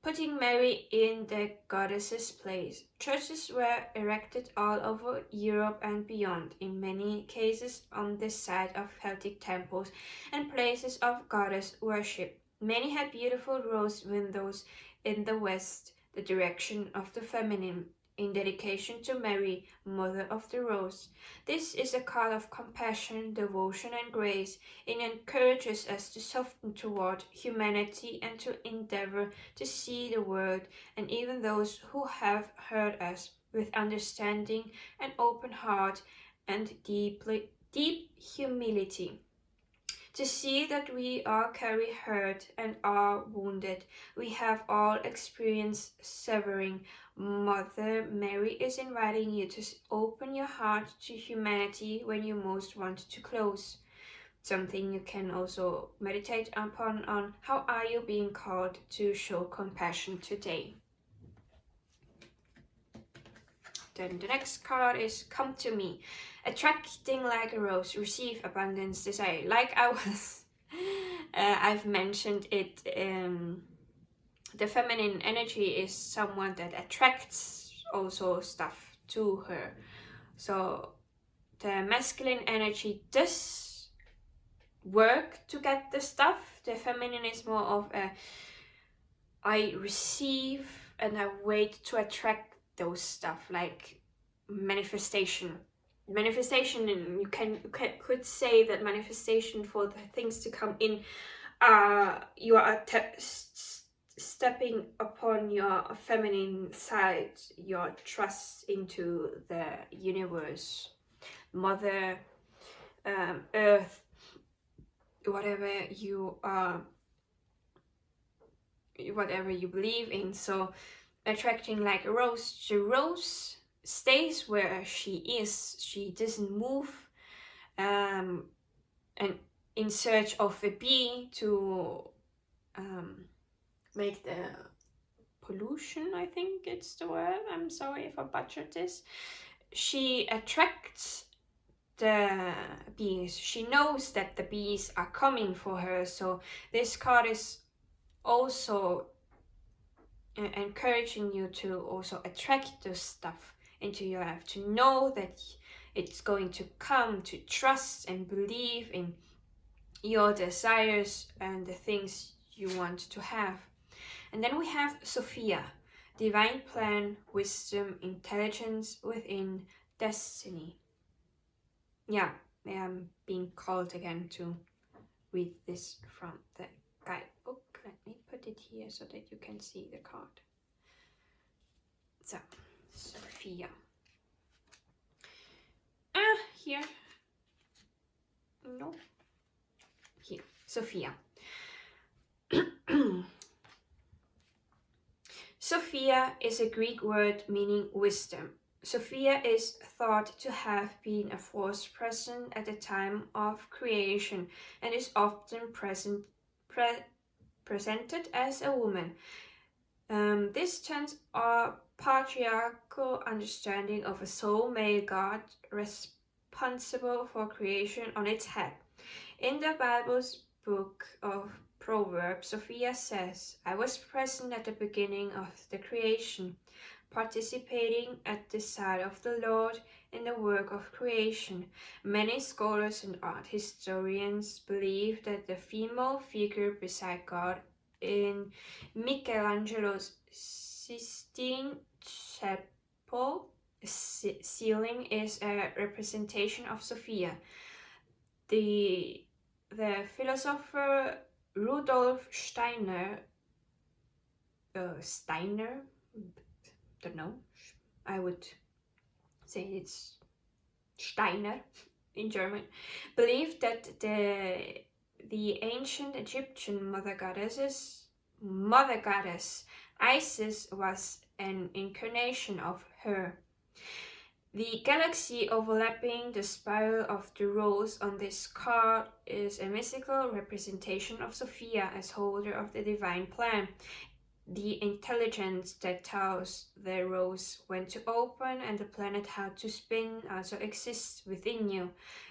putting Mary in the goddess's place. Churches were erected all over Europe and beyond, in many cases on the site of Celtic temples and places of goddess worship. Many had beautiful rose windows in the west, the direction of the feminine, in dedication to Mary, Mother of the Rose. This is a call of compassion, devotion, and grace. It encourages us to soften toward humanity and to endeavor to see the world and even those who have hurt us with understanding, an open heart, and deep humility. To see that we all carry hurt and are wounded. We have all experienced severing. Mother Mary is inviting you to open your heart to humanity when you most want to close. Something you can also meditate upon on how are you being called to show compassion today. Then the next card is Come to Me. Attracting like a rose, receive abundance, desire. Like I've mentioned it, the feminine energy is someone that attracts also stuff to her. So the masculine energy does work to get the stuff. The feminine is more of a I receive and I wait to attract those stuff, like manifestation. Manifestation, you could say that manifestation for the things to come in, you are stepping upon your feminine side, your trust into the universe, Mother, Earth, whatever you are, whatever you believe in. So attracting like a rose. The rose stays where she is. She doesn't move, and in search of a bee to make the pollution, I think it's the word. I'm sorry if I butchered this. She attracts the bees. She knows that the bees are coming for her. So this card is also encouraging you to also attract this stuff into your life, to know that it's going to come, to trust and believe in your desires and the things you want to have. And then we have Sophia, divine plan, wisdom, intelligence within destiny. Yeah, I am being called again to read this from the guidebook. Let me put it here so that you can see the card. So, Sophia. Here. No. Here, Sophia. Sophia is a Greek word meaning wisdom. Sophia is thought to have been a force present at the time of creation and is often presented as a woman. This turns our patriarchal understanding of a sole male god responsible for creation on its head. In the Bible's book of Proverbs, Sophia says, I was present at the beginning of the creation, participating at the side of the Lord in the work of creation. Many scholars and art historians believe that the female figure beside God in Michelangelo's Sistine Chapel ceiling is a representation of Sophia. The philosopher Rudolf Steiner, don't know, I would say it's Steiner in German, believed that the ancient Egyptian mother goddess Isis was an incarnation of her. The galaxy overlapping the spiral of the rose on this card is a mystical representation of Sophia as holder of the divine plan. the intelligence that tells the rose when to open and the planet how to spin also exists within you.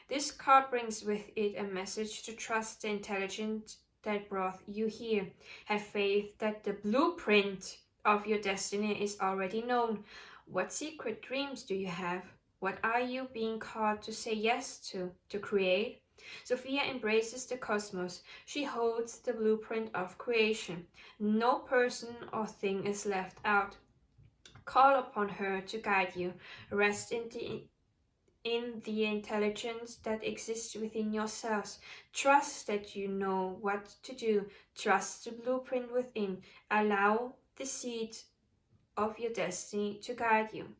This card brings with it a message to trust the intelligence that brought you here. Have faith that the blueprint of your destiny is already known. What secret dreams do you have? What are you being called to say yes to create? Sophia embraces the cosmos. She holds the blueprint of creation. No person or thing is left out. Call upon her to guide you. Rest in the intelligence that exists within yourselves. Trust that you know what to do. Trust the blueprint within. Allow the seed of your destiny to guide you.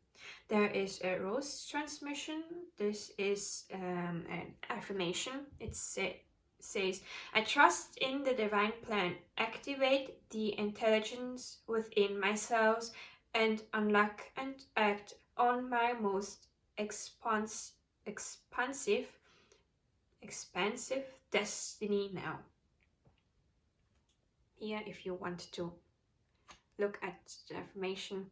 There is a rose transmission. This is an affirmation. It says, I trust in the divine plan. Activate the intelligence within myself and unlock and act on my most expansive destiny now. Here, if you want to look at the affirmation.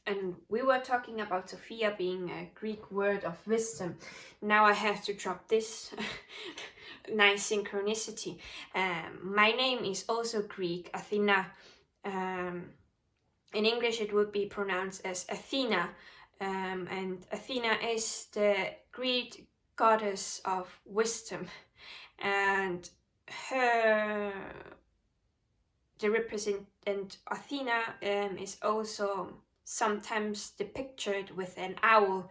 And we were talking about Sophia being a Greek word of wisdom. Now I have to drop this nice synchronicity. My name is also Greek, Athina. In English it would be pronounced as Athina. And Athina is the Greek goddess of wisdom. And Athena is also sometimes depicted with an owl,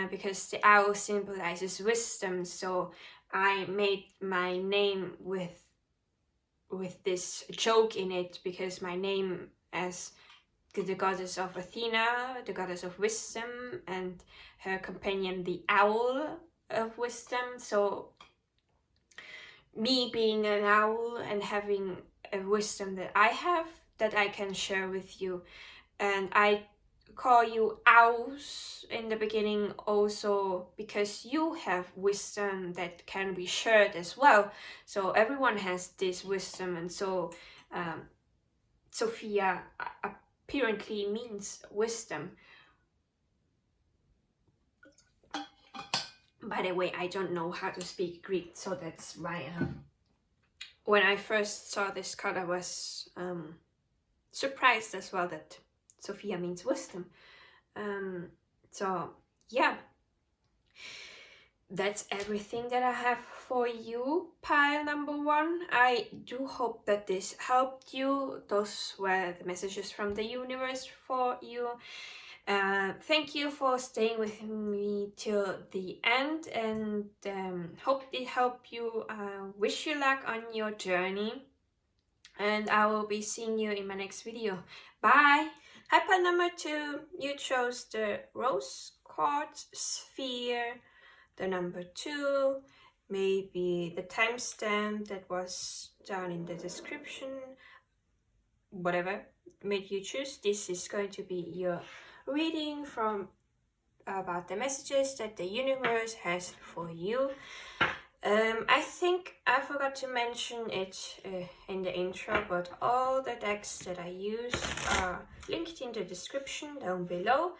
because the owl symbolizes wisdom. So I made my name with this joke in it, because my name as the goddess of Athena, the goddess of wisdom, and her companion the owl of wisdom. So me being an owl and having a wisdom that I have, that I can share with you. And I call you owls in the beginning also because you have wisdom that can be shared as well. So everyone has this wisdom, and so Sophia apparently means wisdom. By the way, I don't know how to speak Greek, so that's why when I first saw this card I was surprised as well that Sophia means wisdom. So yeah, that's everything that I have for you, pile number 1. I do hope that this helped you. Those were the messages from the universe for you. Thank you for staying with me till the end, and hope it helped you. Wish you luck on your journey, and I will be seeing you in my next video. Bye! Hyper number 2, you chose the rose quartz sphere, the number 2, maybe the timestamp that was down in the description, whatever made you choose. This is going to be your reading from about the messages that the universe has for you. I think I forgot to mention it in the intro, but all the decks that I use are linked in the description down below,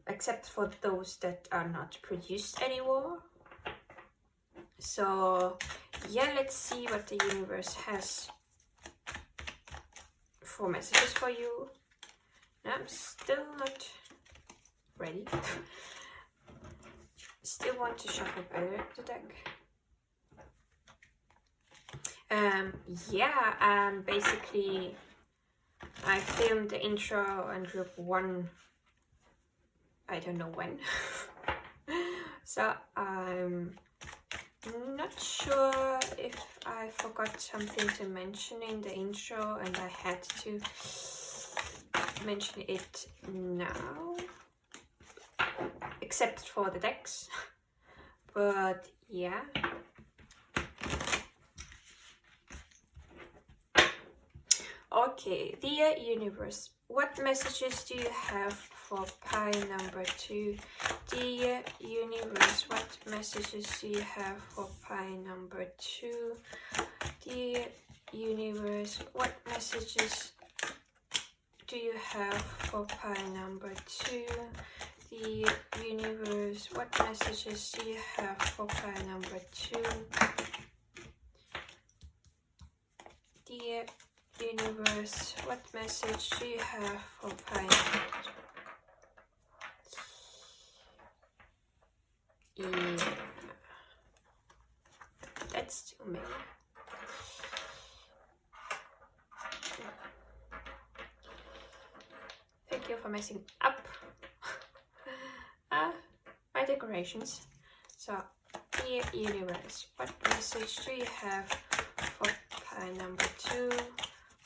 except for those that are not produced anymore. So yeah, let's see what the universe has for messages for you. I'm still not ready. Still want to shuffle better the deck. Basically I filmed the intro and group 1, I don't know when. So I'm not sure if I forgot something to mention in the intro and I had to mention it now, except for the decks. But yeah, okay, dear universe, what messages do you have for pile number 2? Dear universe, what messages do you have for pile number 2? Dear universe, what messages do you have for pile number 2? The universe, what messages do you have for pile number 2? Dear universe, what message do you have for pile number 2? Yeah, that's too many. Thank you for messing up my decorations. So, dear universe, what message do you have for pile number 2?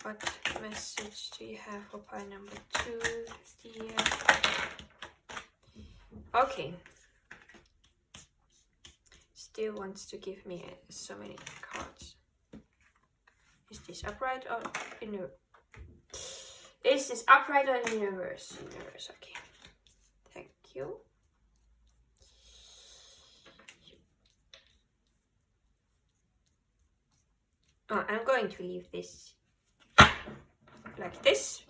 What message do you have for pile number 2, dear? Okay. Still wants to give me so many cards. Is this upright or in the... Is this upright or in reverse? In reverse, okay. Thank you. Oh, I'm going to leave this like this.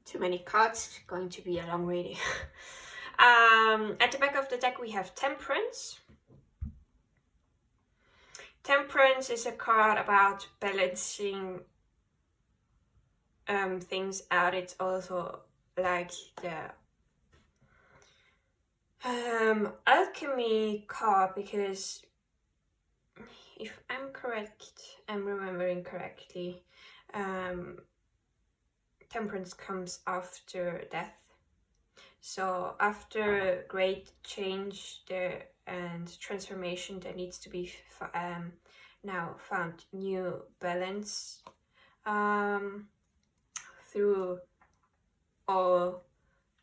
Too many cards, going to be a long reading. At the back of the deck we have Temperance. Temperance is a card about balancing things out. It's also like the alchemy card, because if I'm correct, I'm remembering correctly, Temperance comes after death. So after great change and transformation, there needs to be now found new balance through all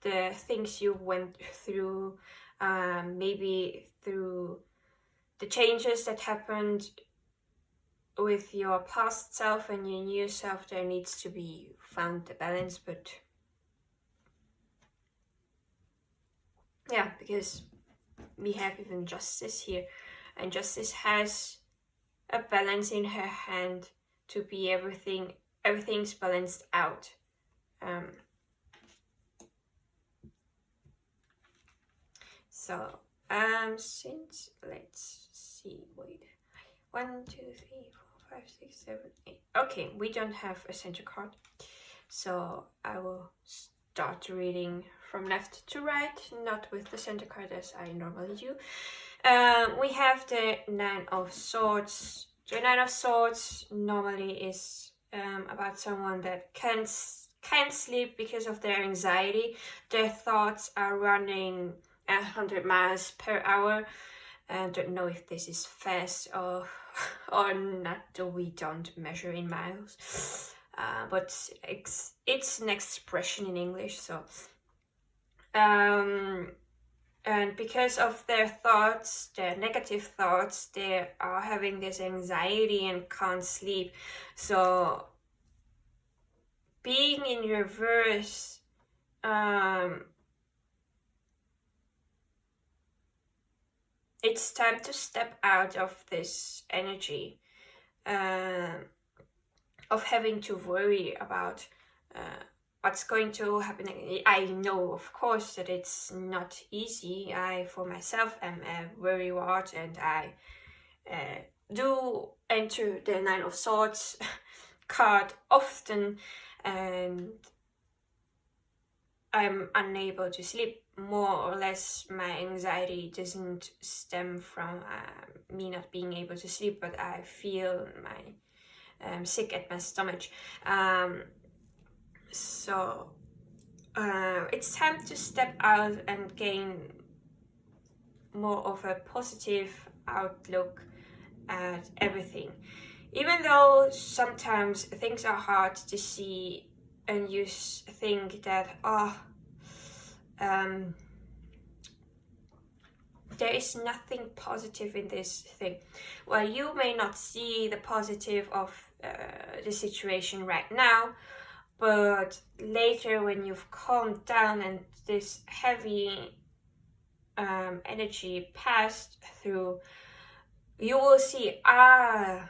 the things you went through, maybe through the changes that happened with your past self and your new self. There needs to be found the balance, but yeah, because we have even Justice here, and Justice has a balance in her hand to be everything's balanced out. Since, let's see, wait, 1, 2, 3, 4, 5, 6, 7, 8. Okay, we don't have a center card, so I will start reading from left to right, not with the center card as I normally do. We have the Nine of Swords. The Nine of Swords normally is about someone that can't sleep because of their anxiety. Their thoughts are running 100 miles per hour. I don't know if this is fast or not, we don't measure in miles, but it's an expression in English. So and because of their thoughts, their negative thoughts, they are having this anxiety and can't sleep. So being in reverse, it's time to step out of this energy of having to worry about what's going to happen. I know, of course, that it's not easy. I, for myself, am a worrywart, and I do enter the Nine of Swords card often, and I'm unable to sleep. More or less, my anxiety doesn't stem from me not being able to sleep, but I feel my sick at my stomach. So it's time to step out and gain more of a positive outlook at everything. Even though sometimes things are hard to see and you think that, there is nothing positive in this thing. Well, you may not see the positive of the situation right now, but later when you've calmed down and this heavy energy passed through, you will see, I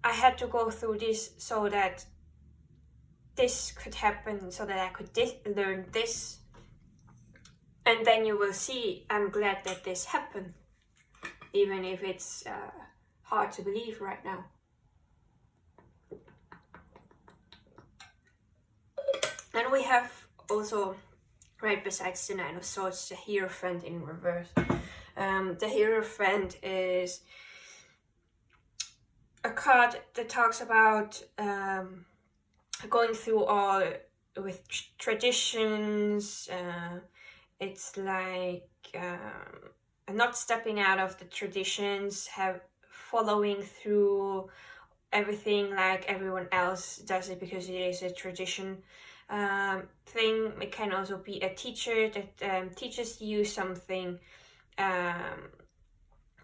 had to go through this so that this could happen so that I could learn this. And then you will see, I'm glad that this happened, even if it's hard to believe right now. And we have also, right besides the Nine of Swords, the Hierophant in reverse. The Hierophant is a card that talks about going through all with traditions. It's like not stepping out of the traditions, following through everything like everyone else does it because it is a tradition thing. It can also be a teacher that teaches you something.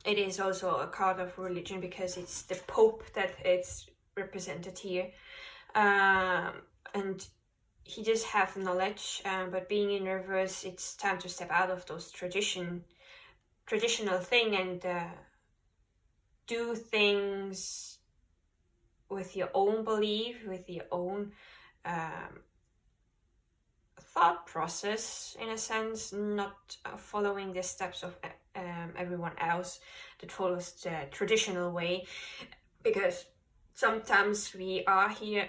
It is also a card of religion because it's the Pope that it's represented here. And he does have knowledge, but being in reverse, it's time to step out of those traditional thing and do things with your own belief, with your own thought process, in a sense, not following the steps of everyone else that follows the traditional way, because sometimes we are here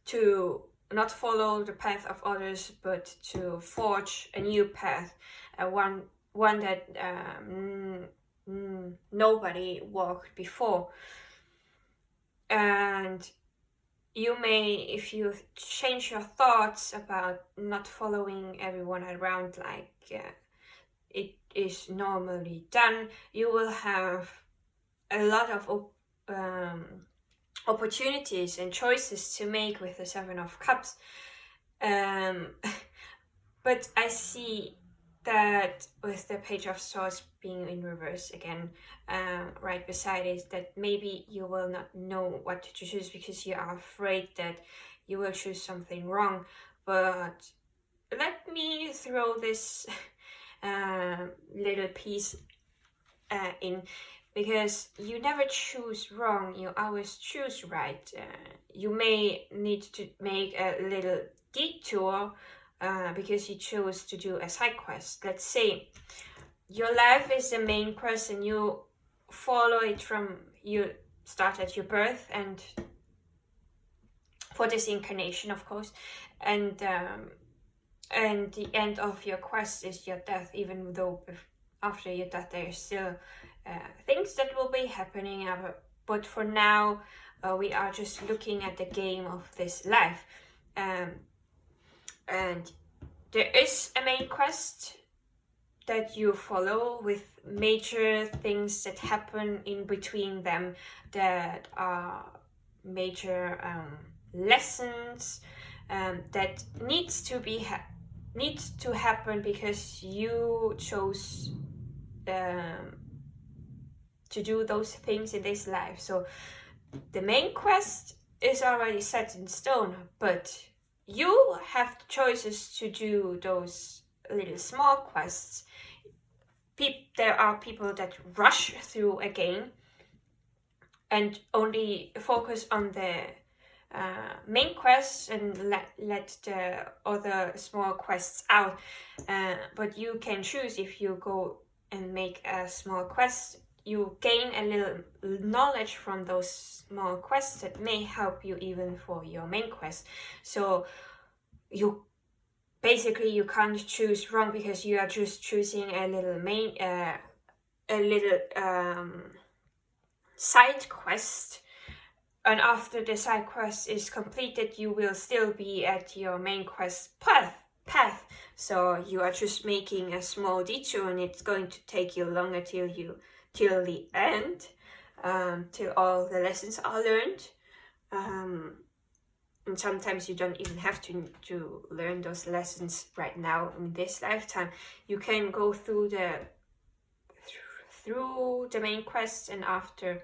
to not follow the path of others, but to forge a new path, one that nobody walked before. And you may, if you change your thoughts about not following everyone around like it is normally done, you will have a lot of opportunities and choices to make with the Seven of Cups. But I see that with the Page of Swords being in reverse again, right beside it, that maybe you will not know what to choose because you are afraid that you will choose something wrong. But let me throw this little piece in, because you never choose wrong, you always choose right. You may need to make a little detour because you chose to do a side quest. Let's say your life is the main quest and you follow it from you start at your birth and for this incarnation, of course, and the end of your quest is your death, even though after your death there is still things that will be happening, but for now we are just looking at the game of this life. And there is a main quest that you follow with major things that happen in between them that are major lessons that needs to happen because you chose to do those things in this life. So the main quest is already set in stone, but you have the choices to do those little small quests. There are people that rush through a game and only focus on the main quests and let the other small quests out. But you can choose. If you go and make a small quest, you gain a little knowledge from those small quests that may help you even for your main quest. So you can't choose wrong because you are just choosing a little side quest. And after the side quest is completed, you will still be at your main quest path. So you are just making a small detour, and it's going to take you longer till the end, till all the lessons are learned. And sometimes you don't even have to learn those lessons right now in this lifetime. You can go through the main quest, and after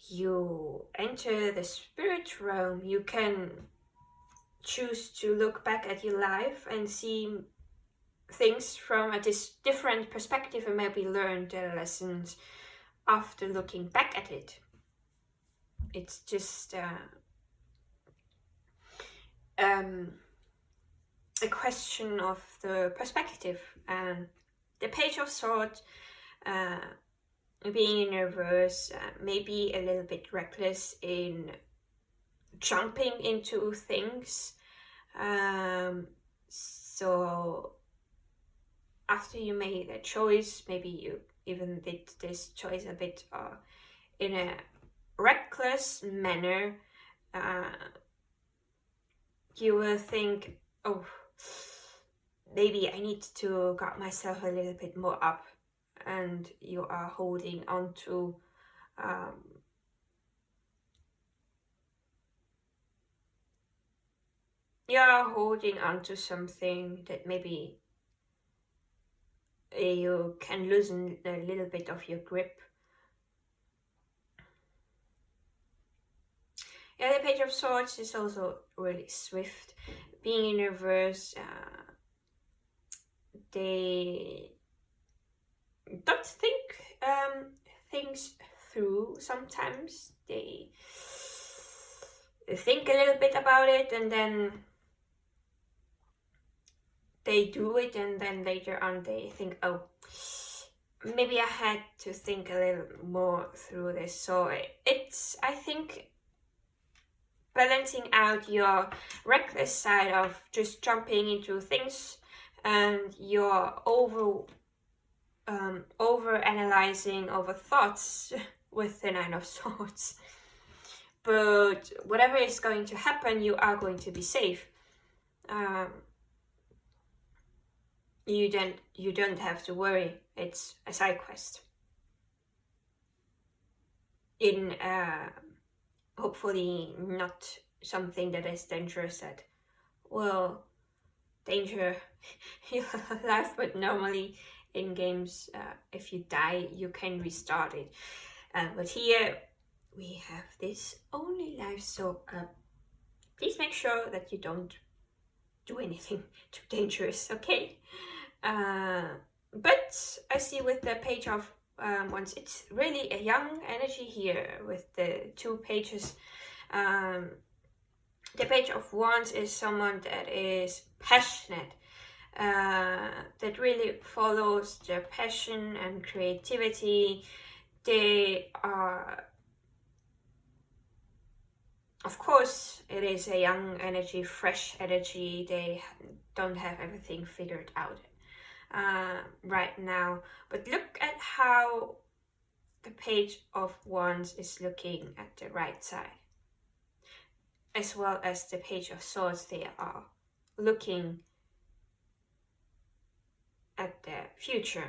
you enter the spirit realm, you can choose to look back at your life and see things from a different perspective and maybe learn the lessons after looking back at it. it's just a question of the perspective. And the Page of Swords, being nervous, maybe a little bit reckless in jumping into things. So after you made a choice, maybe you even did this choice a bit in a reckless manner, you will think, oh, maybe I need to guard myself a little bit more up, and you are holding on to something that maybe you can loosen a little bit of your grip. Yeah, the Page of Swords is also really swift. Being in reverse, they don't think things through sometimes. They think a little bit about it and then they do it, and then later on they think, oh, maybe I had to think a little more through this. So it's, I think, balancing out your reckless side of just jumping into things and your over analyzing over thoughts with the Nine of Swords. But whatever is going to happen, you are going to be safe. You don't have to worry. It's a side quest. In hopefully not something that is dangerous, that will danger your life, but normally in games, if you die, you can restart it. But here we have this only life, so please make sure that you don't do anything too dangerous, okay? But I see with the Page of Wands, it's really a young energy here with the two pages. The Page of Wands is someone that is passionate, that really follows their passion and creativity. They are, of course, it is a young energy, fresh energy. They don't have everything figured out right now. But look at how the Page of Wands is looking at the right side. As well as the Page of Swords, they are looking at the future.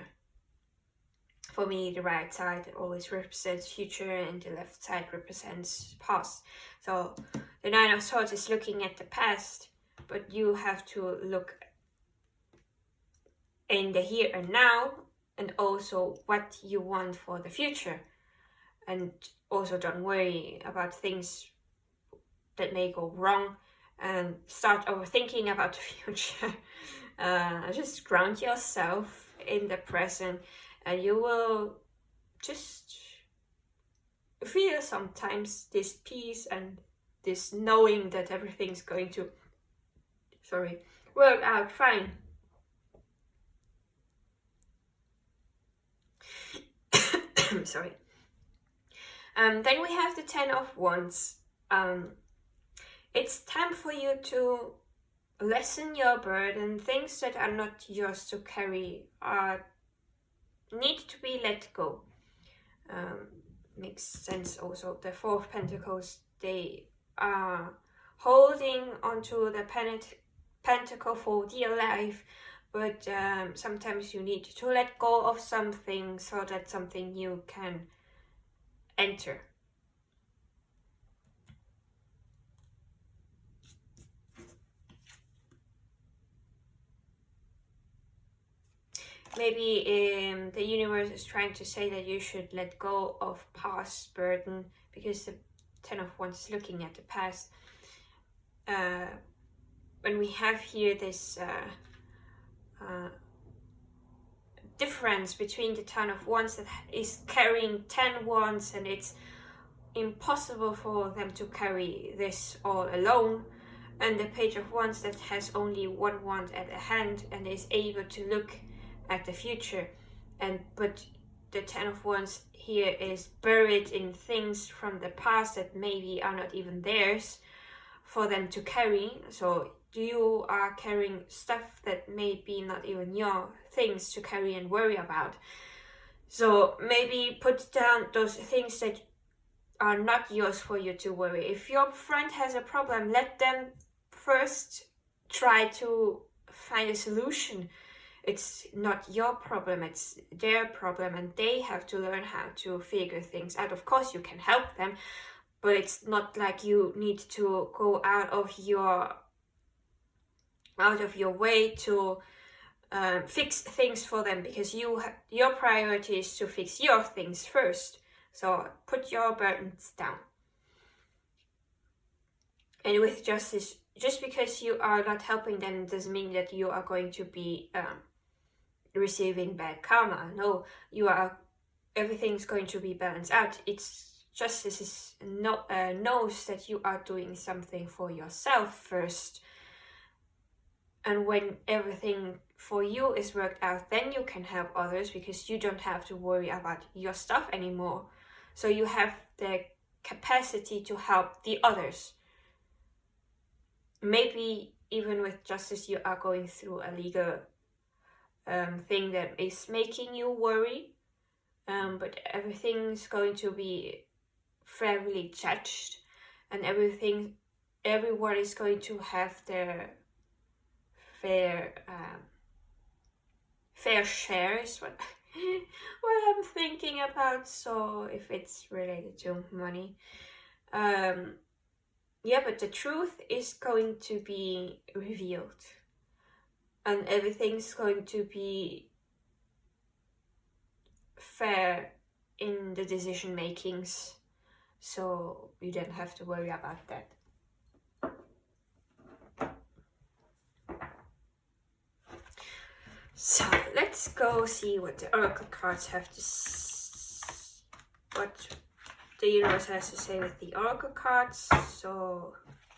For me, the right side always represents future and the left side represents past. So the Nine of Swords is looking at the past, but you have to look in the here and now, and also what you want for the future. And also don't worry about things that may go wrong and start overthinking about the future. Just ground yourself in the present, and you will just feel sometimes this peace and this knowing that everything's going to work out fine. Sorry. Then we have the Ten of Wands. It's time for you to lessen your burden. Things that are not yours to carry need to be let go. Makes sense also. The Four of Pentacles, they are holding onto the pentacle for dear life, but sometimes you need to let go of something so that something new can enter. Maybe the universe is trying to say that you should let go of past burden, because the Ten of Wands is looking at the past. When we have here this difference between the Ten of Wands that is carrying 10 wands, and it's impossible for them to carry this all alone. And the Page of Wands that has only one wand at a hand and is able to look at the future. But the Ten of Wands here is buried in things from the past that maybe are not even theirs for them to carry. So you are carrying stuff that may be not even your things to carry and worry about. So maybe put down those things that are not yours for you to worry. If your friend has a problem, let them first try to find a solution. It's not your problem, it's their problem, and they have to learn how to figure things out. Of course you can help them, but it's not like you need to go out of your way to fix things for them, because your priority is to fix your things first. So put your burdens down. And with Justice, just because you are not helping them doesn't mean that you are going to be receiving bad karma. No, everything's going to be balanced out. It's Justice knows that you are doing something for yourself first. And when everything for you is worked out, then you can help others, because you don't have to worry about your stuff anymore. So you have the capacity to help the others. Maybe even with Justice, you are going through a legal thing that is making you worry. But everything's going to be fairly judged, and everyone is going to have their fair share is what I'm thinking about. So if it's related to money, yeah, but the truth is going to be revealed, and everything's going to be fair in the decision makings, so you don't have to worry about that. So let's go see what the oracle cards have to what the universe has to say with the oracle cards, so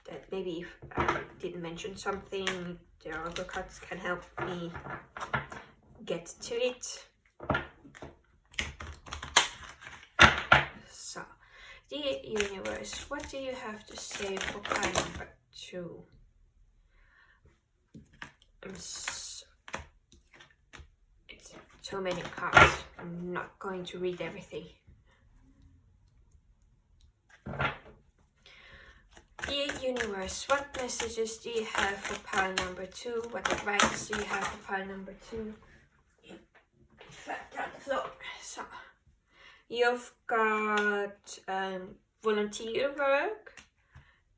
that maybe if I didn't mention something, the oracle cards can help me get to it. So, dear universe, what do you have to say for pile number 2? It's so many cards. I'm not going to read everything. Dear universe, what messages do you have for pile number 2? What advice do you have for pile number 2? Flat down the floor. So, you've got volunteer work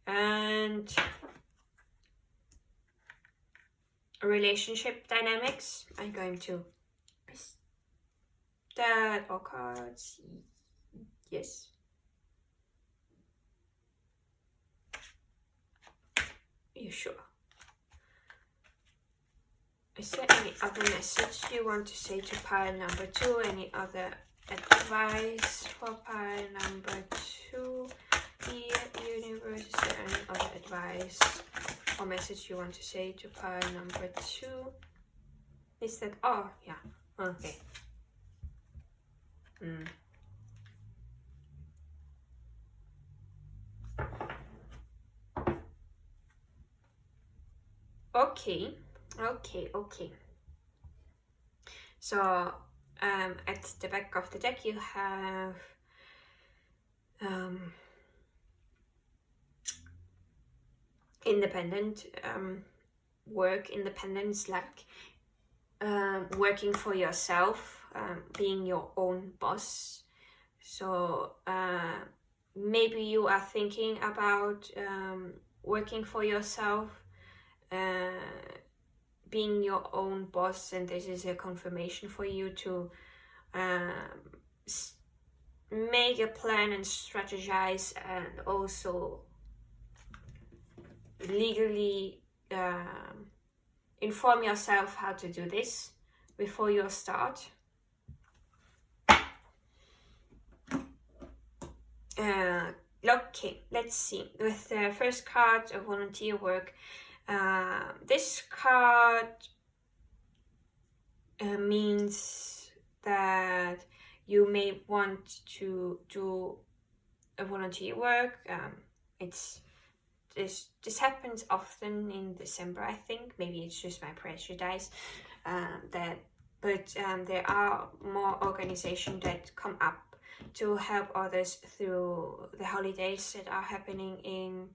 and relationship dynamics. I'm going to miss that. All cards. Yes. You sure? Is there any other message you want to say to pile number 2? Any other advice for pile number 2? Dear universe, is there any other advice or message you want to say to pile number 2? Is that all? Yeah. Okay. Okay. So at the back of the deck you have independent work, independence, like working for yourself, being your own boss. So maybe you are thinking about working for yourself, being your own boss, and this is a confirmation for you to make a plan and strategize, and also legally inform yourself how to do this before you start. Okay, let's see. With the first card of volunteer work, this card means that you may want to do a volunteer work. This happens often in December, I think. Maybe it's just my prejudice. There are more organizations that come up to help others through the holidays that are happening in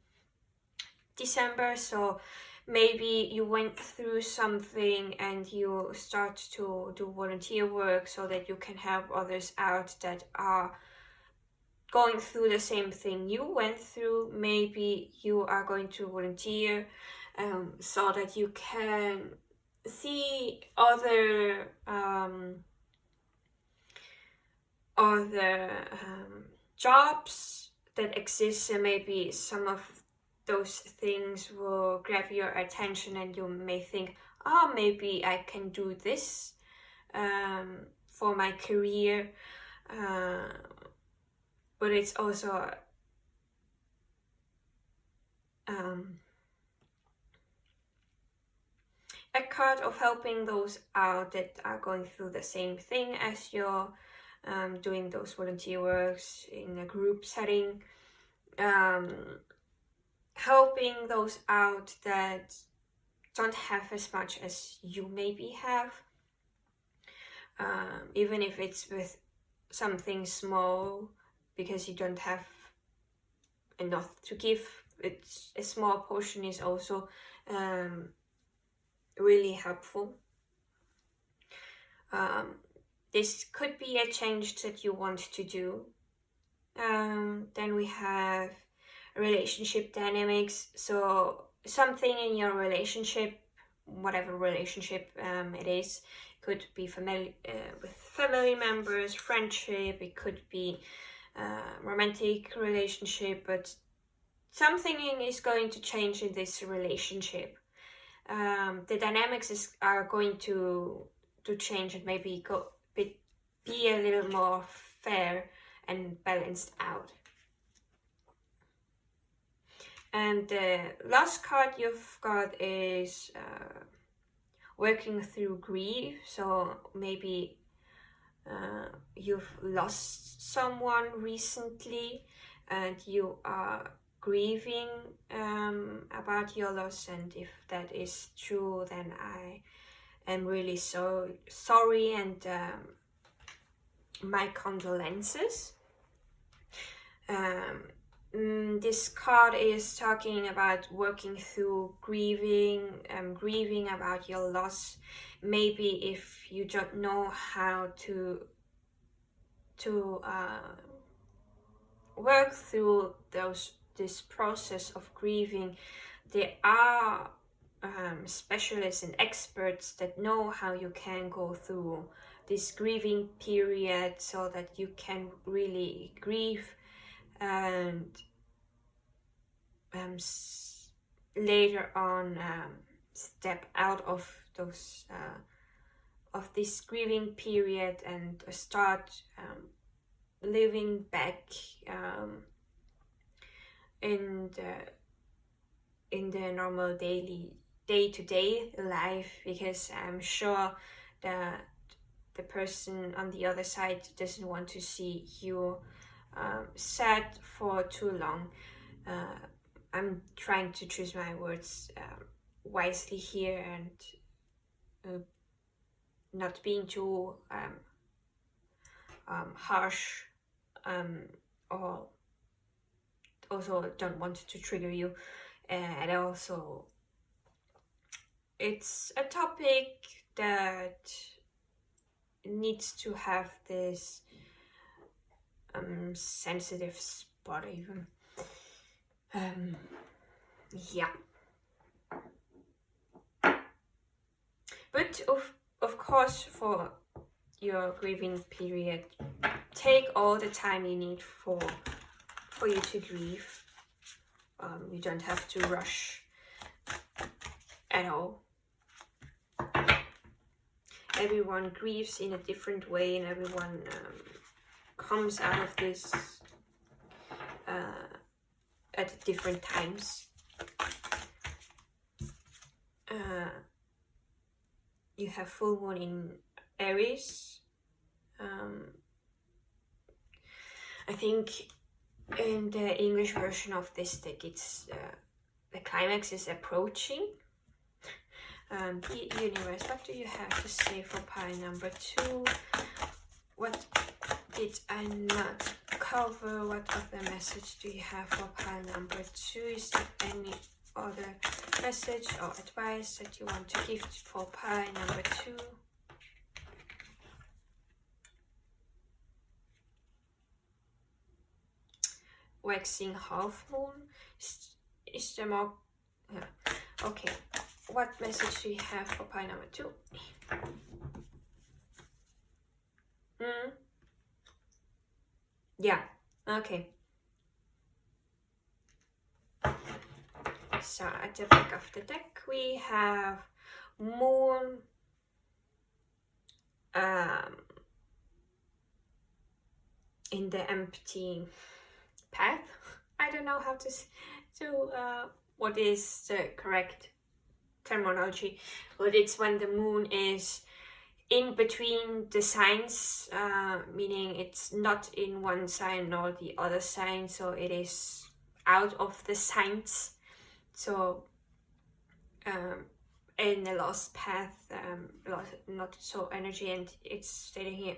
December. So maybe you went through something and you start to do volunteer work so that you can help others out that are going through the same thing you went through. Maybe you are going to volunteer so that you can see other jobs that exist, and maybe some of those things will grab your attention and you may think, oh, maybe I can do this for my career. But it's also a card of helping those out that are going through the same thing as you're doing those volunteer works in a group setting. Helping those out that don't have as much as you maybe have. Even if it's with something small, because you don't have enough to give, it's a small portion is also really helpful. This could be a change that you want to do. Then we have relationship dynamics. So something in your relationship, whatever relationship it is, could be with family members, friendship, it could be romantic relationship, but something is going to change in this relationship. The dynamics are going to change and maybe be a little more fair and balanced out. And the last card you've got is working through grief. So maybe you've lost someone recently and you are grieving about your loss, and if that is true, then I am really so sorry, and my condolences. This card is talking about working through grieving about your loss. Maybe if you don't know how to work through this process of grieving, there are specialists and experts that know how you can go through this grieving period so that you can really grieve and later on step out of this grieving period and start living back in the normal day-to-day life, because I'm sure that the person on the other side doesn't want to see you sad for too long. I'm trying to choose my words wisely here and not being too harsh, or also don't want to trigger you, and also it's a topic that needs to have this sensitive spot even. Yeah, but of course, for your grieving period, take all the time you need for you to grieve. You don't have to rush at all. Everyone grieves in a different way, and everyone comes out of this at different times. You have full moon in Aries. I think in the English version of this deck, it's the climax is approaching. The universe, what do you have to say for pile number 2? What did I not cover? What other message do you have for pile number 2? Is there any other message or advice that you want to give for pile number 2? Waxing half moon. Is there more? Yeah. Okay. What message do you have for pile number 2? Yeah. Okay. So at the back of the deck we have moon, in the empty path. I don't know how to what is the correct terminology, but it's when the moon is in between the signs, meaning it's not in one sign nor the other sign, so it is out of the signs. So in the lost path, not so energy, and it's stating here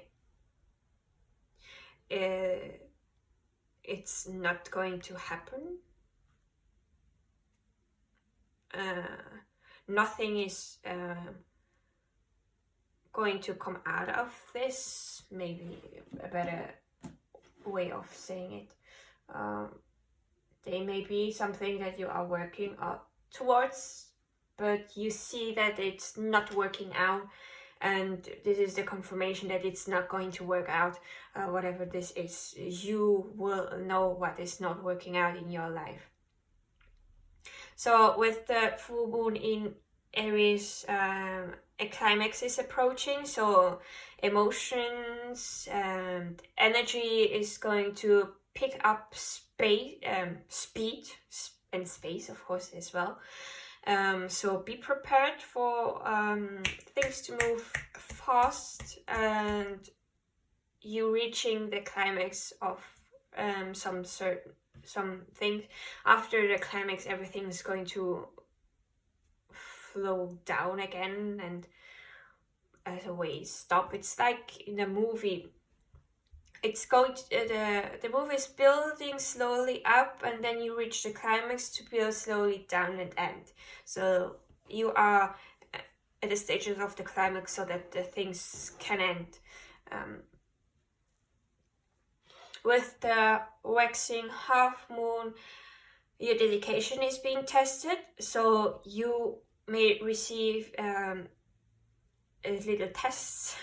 it's not going to happen. Nothing is going to come out of this. Maybe a better way of saying it. There may be something that you are working towards, but you see that it's not working out, and this is the confirmation that it's not going to work out. Whatever this is, you will know what is not working out in your life. So with the full moon in Aries, a climax is approaching, so emotions and energy is going to pick up speed and space, of course, as well. So be prepared for things to move fast and you reaching the climax of some things. After the climax, everything is going to flow down again and as a way stop. It's like in a movie. It's going to, the movie is building slowly up, and then you reach the climax to build slowly down and end. So you are at the stages of the climax so that the things can end. With the waxing half moon, your dedication is being tested, so you may receive little tests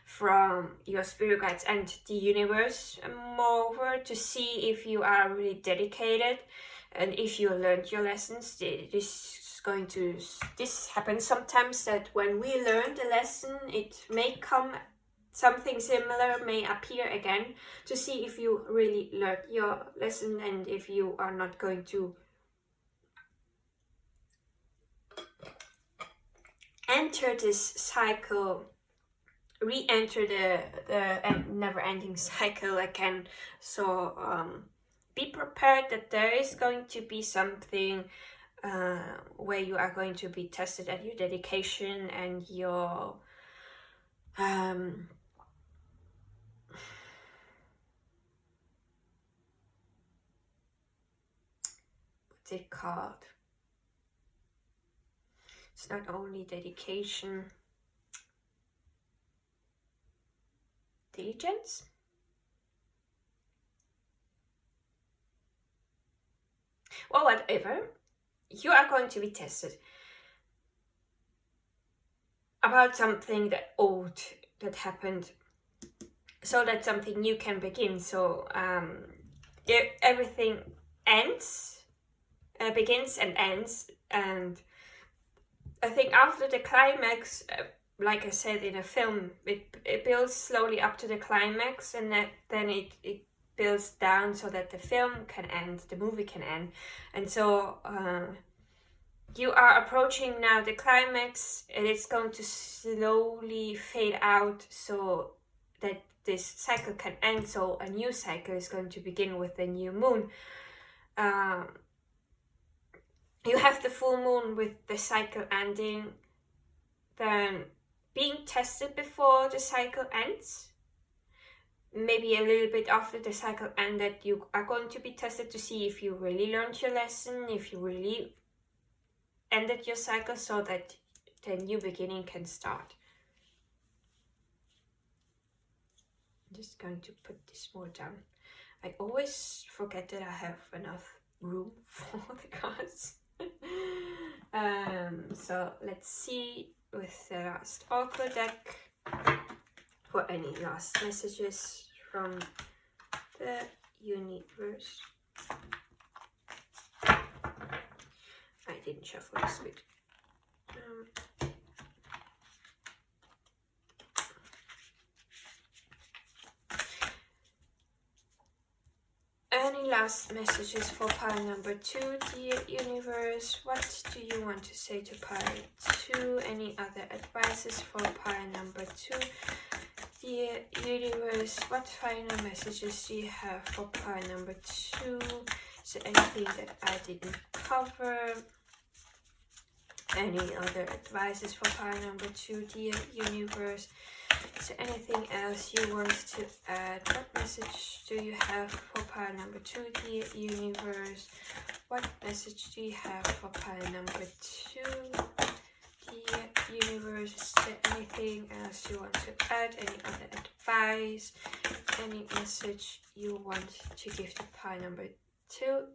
from your spirit guides and the universe, moreover, to see if you are really dedicated and if you learned your lessons. This happens sometimes, that when we learn the lesson, it may come, something similar may appear again, to see if you really learned your lesson and if you are not going to enter this cycle, re-enter the never-ending cycle again. So be prepared that there is going to be something where you are going to be tested at your dedication and your what's it called? It's not only dedication, diligence. Well, whatever, you are going to be tested about something that old that happened, so that something new can begin. So everything begins and ends, and I think after the climax, like I said in a film, it builds slowly up to the climax, and then it builds down so that the film can end, the movie can end. And so you are approaching now the climax, and it's going to slowly fade out so that this cycle can end. So a new cycle is going to begin with the new moon. You have the full moon with the cycle ending, then being tested before the cycle ends. Maybe a little bit after the cycle ended, you are going to be tested to see if you really learned your lesson, if you really ended your cycle, so that the new beginning can start. I'm just going to put this more down. I always forget that I have enough room for the cards. So let's see with the last oracle deck for any last messages from the universe. I didn't shuffle this week. Any last messages for pile number 2, dear universe? What do you want to say to pile 2? Any other advices for pile number 2, dear universe? What final messages do you have for pile number 2? Is there anything that I didn't cover? Any other advices for pile number 2, dear universe? Is there anything else you want to add? What message do you have for pile number 2, dear universe? What message do you have for pile number 2, dear universe? Is there anything else you want to add? Any other advice? Any message you want to give to pile number 2?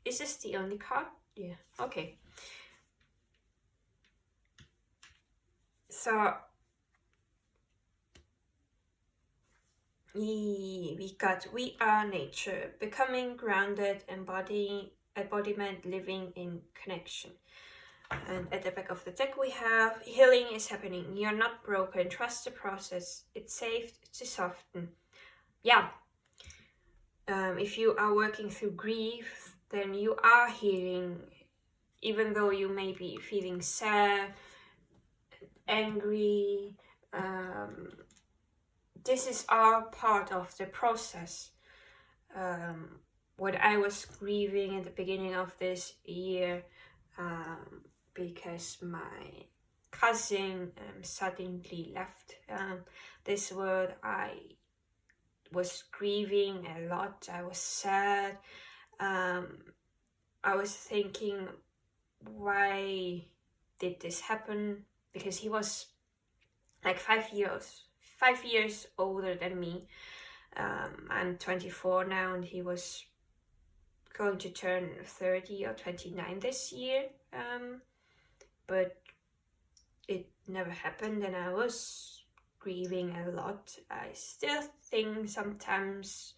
Is this the only card? Yeah, okay. So we are nature, becoming grounded, embodiment, living in connection. And at the back of the deck we have healing is happening. You're not broken. Trust the process. It's safe to soften. Yeah. If you are working through grief, then you are healing, even though you may be feeling sad, angry. This is all part of the process. What I was grieving at the beginning of this year, because my cousin suddenly left this world, I was grieving a lot. I was sad. I was thinking, why did this happen? Because he was like 5 years older than me. I'm 24 now, and he was going to turn 30 or 29 this year. But it never happened, and I was grieving a lot. I still think sometimes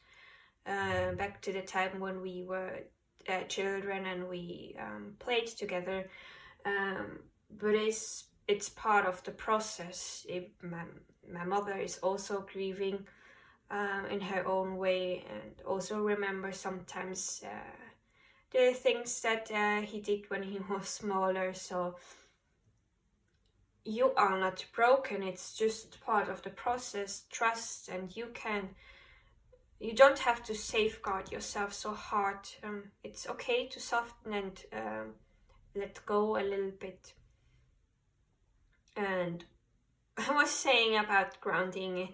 back to the time when we were children and we played together. But it's part of the process. My mother is also grieving in her own way, and also remember sometimes the things that he did when he was smaller. So you are not broken. It's just part of the process. Trust, and you don't have to safeguard yourself so hard. It's okay to soften and let go a little bit. And I was saying about grounding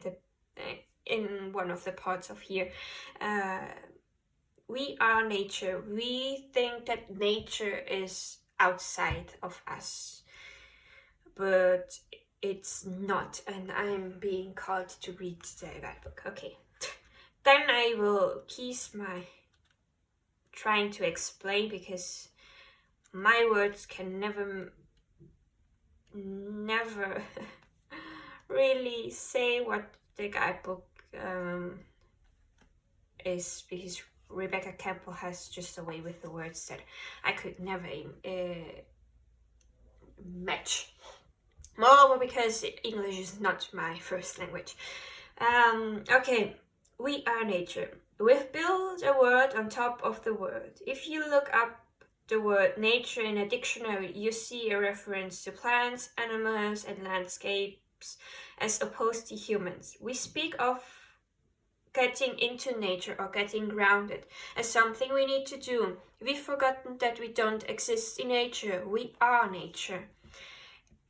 in one of the parts of here. We are nature. We think that nature is outside of us, but it's not. And I'm being called to read the guidebook. Okay, then I will cease my trying to explain, because my words can never really say what the guidebook is, because Rebecca Campbell has just a way with the words that I could never match. Moreover, because English is not my first language. Okay, We are nature. We've built a word on top of the word. If you look up the word nature in a dictionary, you see a reference to plants, animals, and landscapes as opposed to humans. We speak of getting into nature or getting grounded as something we need to do. We've forgotten that we don't exist in nature, we are nature.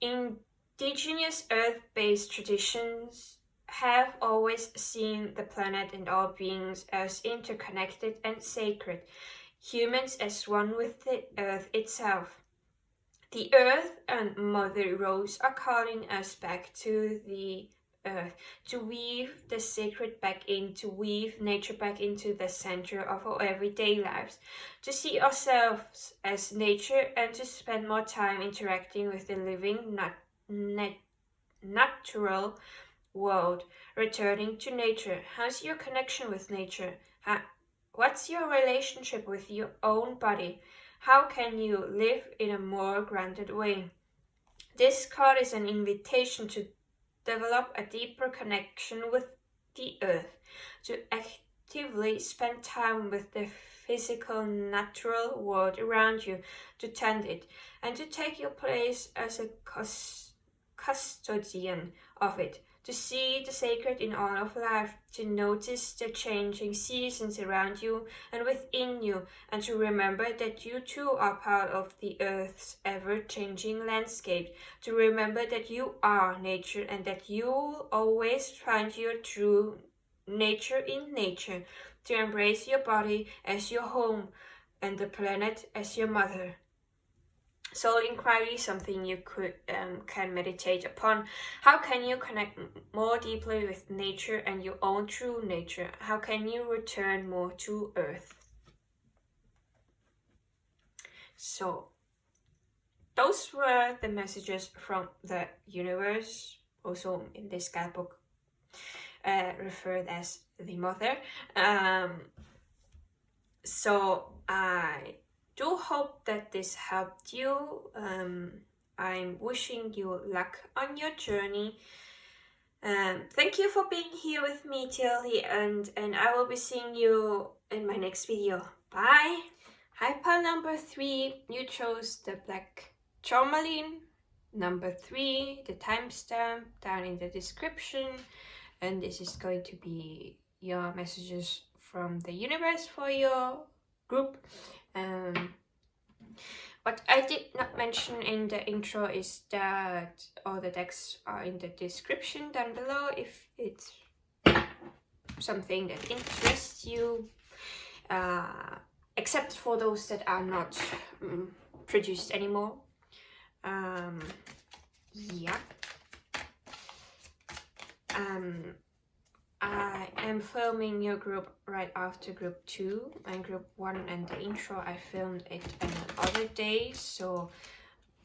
Indigenous earth-based traditions have always seen the planet and all beings as interconnected and sacred, humans as one with the earth itself. The earth and Mother Rose are calling us back to the earth, to weave the sacred back in, to weave nature back into the center of our everyday lives, to see ourselves as nature and to spend more time interacting with the living, natural world, returning to nature. How's your connection with nature? What's your relationship with your own body? How can you live in a more grounded way? This card is an invitation to develop a deeper connection with the earth, to actively spend time with the physical, natural world around you, to tend it, and to take your place as a custodian of it, to see the sacred in all of life, to notice the changing seasons around you and within you, and to remember that you too are part of the earth's ever-changing landscape, to remember that you are nature and that you'll always find your true nature in nature, to embrace your body as your home and the planet as your mother. Soul inquiry, something you can meditate upon. How can you connect more deeply with nature and your own true nature? How can you return more to earth? So, those were the messages from the universe, also in this guidebook referred as the mother. So I do hope that this helped you. I'm wishing you luck on your journey. Thank you for being here with me till the end, and I will be seeing you in my next video. Bye! Hi, pile number 3, you chose the black tourmaline. Number 3, the timestamp down in the description, and this is going to be your messages from the universe for your group. What I did not mention in the intro is that all the decks are in the description down below if it's something that interests you, except for those that are not produced anymore. Yeah. I am filming your group right after group 2 and group 1, and the intro I filmed it another day, so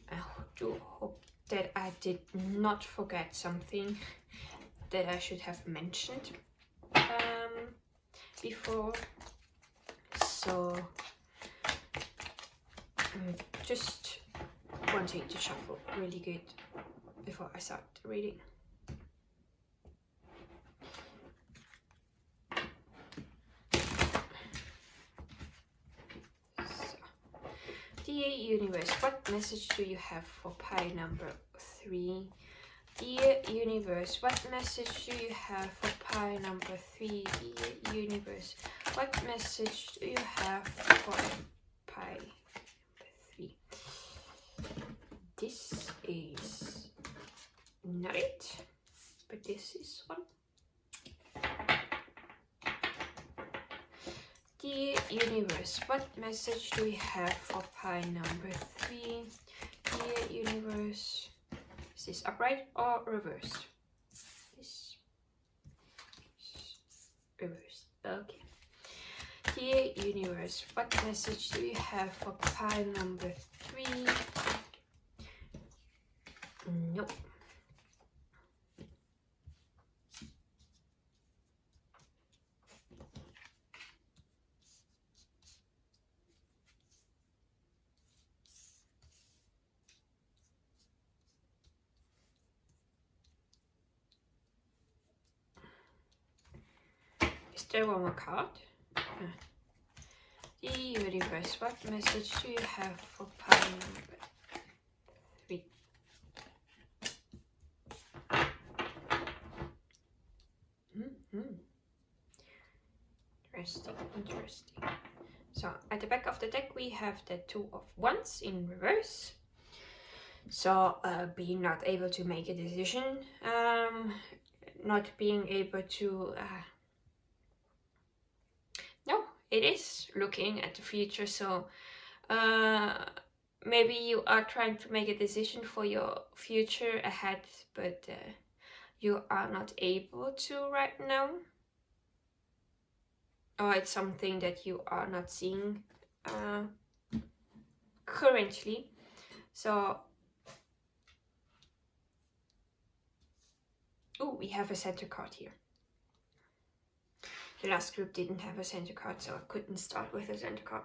I do hope that I did not forget something that I should have mentioned before. So I'm just wanting to shuffle really good before I start reading. Dear universe, what message do you have for pile number 3? Dear universe, what message do you have for pile number 3? Dear universe, what message do you have for pile number 3? This is not it, but this is one. Dear universe, what message do we have for pile number 3? Dear universe, is this upright or reversed? This is reversed. Okay. Dear universe, what message do you have for pile number 3? Nope. Is there one more card? The universe, what message do you have for pile number 3? Interesting. So at the back of the deck we have the Two of Wands in reverse. So being not able to make a decision, not being able to no, it is looking at the future. So maybe you are trying to make a decision for your future ahead, but you are not able to right now, or it's something that you are not seeing currently. So oh, we have a center card here. The last group didn't have a center card, so I couldn't start with a center card.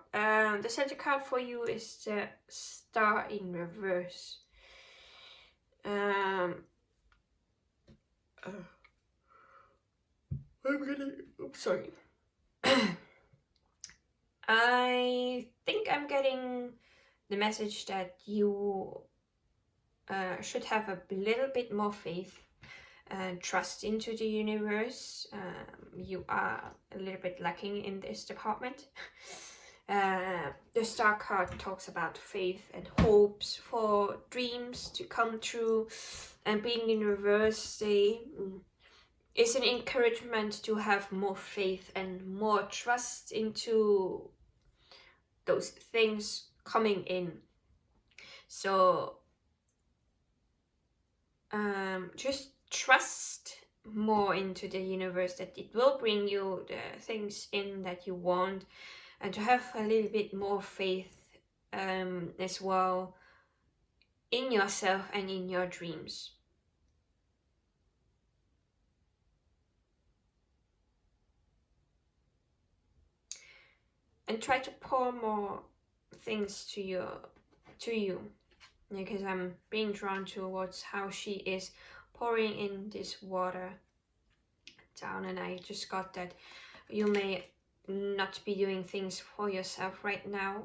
The center card for you is the Star in reverse. Sorry. I think I'm getting the message that you should have a little bit more faith and trust into the universe. You are a little bit lacking in this department. The Star card talks about faith and hopes for dreams to come true, and being in reverse is an encouragement to have more faith and more trust into those things coming in. So just trust more into the universe that it will bring you the things in that you want, and to have a little bit more faith as well in yourself and in your dreams. And try to pour more things to you, because I'm being drawn towards how she is pouring in this water down, and I just got that you may not be doing things for yourself right now.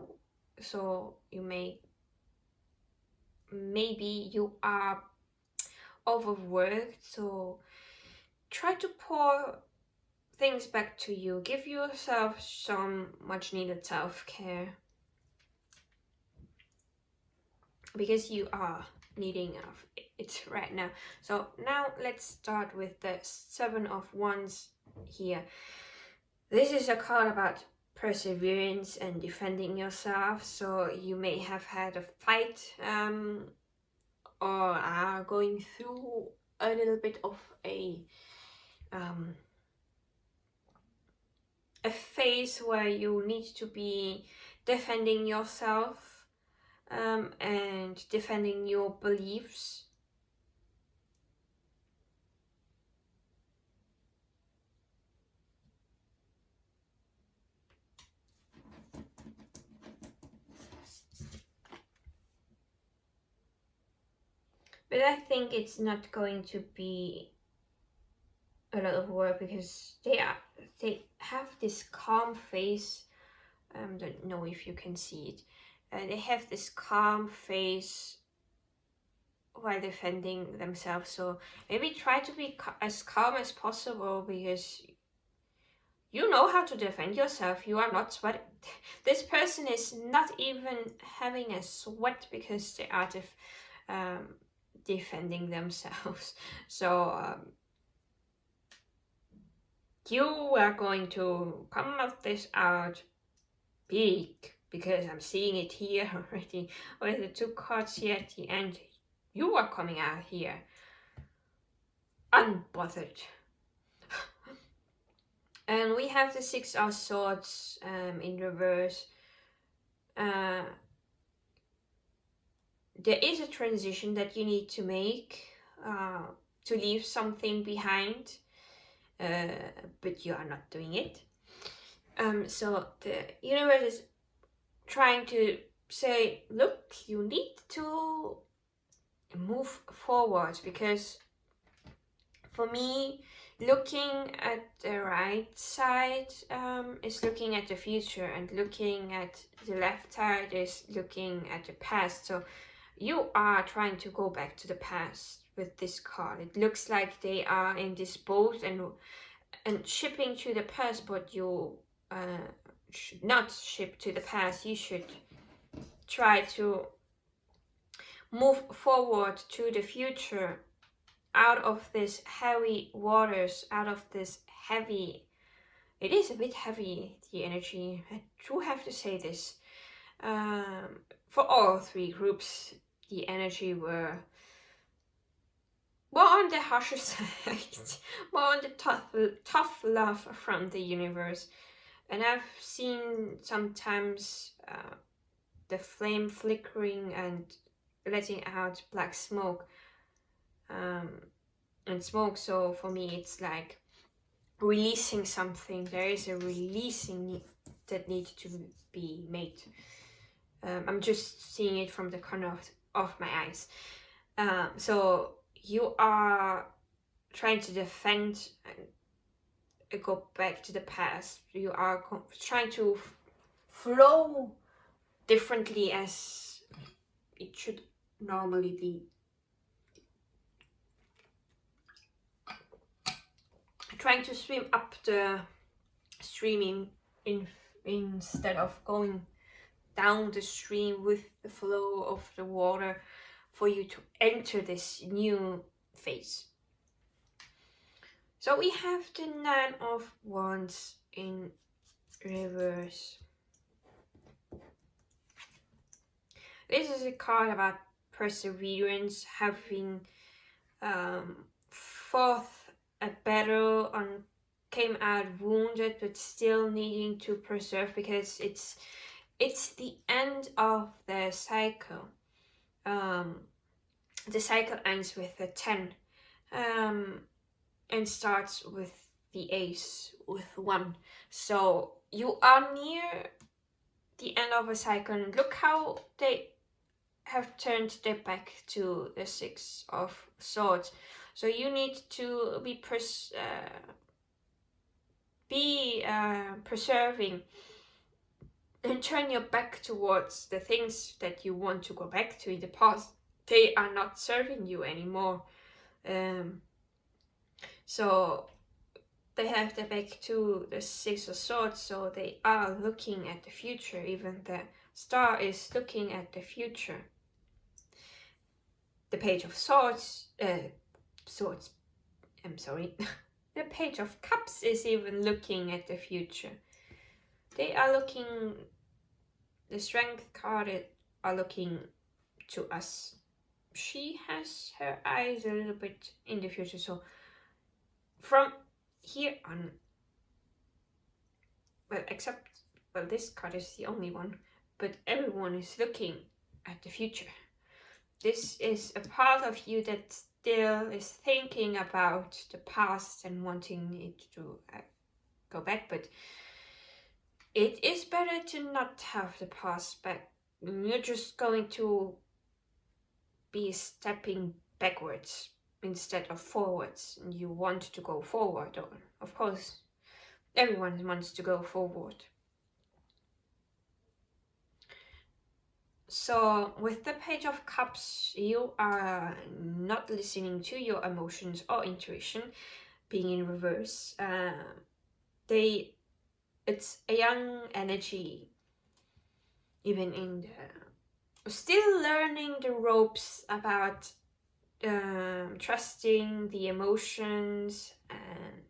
So you maybe you are overworked, so try to pour things back to you. Give yourself some much needed self-care, because you are needing it right now. So now let's start with the Seven of Wands here. This is a card about perseverance and defending yourself. So you may have had a fight or are going through a little bit of a phase where you need to be defending yourself and defending your beliefs. But I think it's not going to be a lot of work, because they have this calm face. Don't know if you can see it. They have this calm face while defending themselves. So maybe try to be as calm as possible, because you know how to defend yourself. You are not sweating. This person is not even having a sweat because they are defending themselves. So you are going to come of this out big, because I'm seeing it here already with the two cards here at the end. You are coming out here unbothered. And we have the Six of Swords in reverse. There is a transition that you need to make to leave something behind, but you are not doing it. So the universe is trying to say, look, you need to move forward, because for me, looking at the right side is looking at the future, and looking at the left side is looking at the past. So you are trying to go back to the past with this card. It looks like they are in this boat and shipping to the past, but you should not ship to the past. You should try to move forward to the future, out of this heavy waters, out of this heavy, it is a bit heavy, the energy, I do have to say this. For all three groups, the energy were more on the harsher side, more on the tough love from the universe. And I've seen sometimes the flame flickering and letting out black smoke and smoke. So for me it's like releasing something. There is a releasing that needs to be made. I'm just seeing it from the corner of my eyes. So you are trying to defend and go back to the past. You are trying to flow differently as it should normally be. Trying to swim up the stream instead of going down the stream with the flow of the water, for you to enter this new phase. So we have the Nine of Wands in reverse. This is a card about perseverance, having fought a battle and came out wounded, but still needing to preserve, because it's the end of the cycle. The cycle ends with a 10 and starts with the Ace, with 1. So you are near the end of a cycle. Look how they have turned their back to the 6 of Swords. So you need to be preserving and turn your back towards the things that you want to go back to in the past. They are not serving you anymore. So they have their back to the 6 of Swords, so they are looking at the future. Even the Star is looking at the future. The Page of Swords, I'm sorry. The Page of Cups is even looking at the future. They are looking, the Strength card are looking to us. She has her eyes a little bit in the future. So from here on, well, this card is the only one, but everyone is looking at the future. This is a part of you that still is thinking about the past and wanting it to go back, but it is better to not have the past back. You're just going to be stepping backwards instead of forwards. You want to go forward, or of course everyone wants to go forward. So with the Page of Cups, you are not listening to your emotions or intuition, being in reverse. It's a young energy, even in the still learning the ropes about trusting the emotions and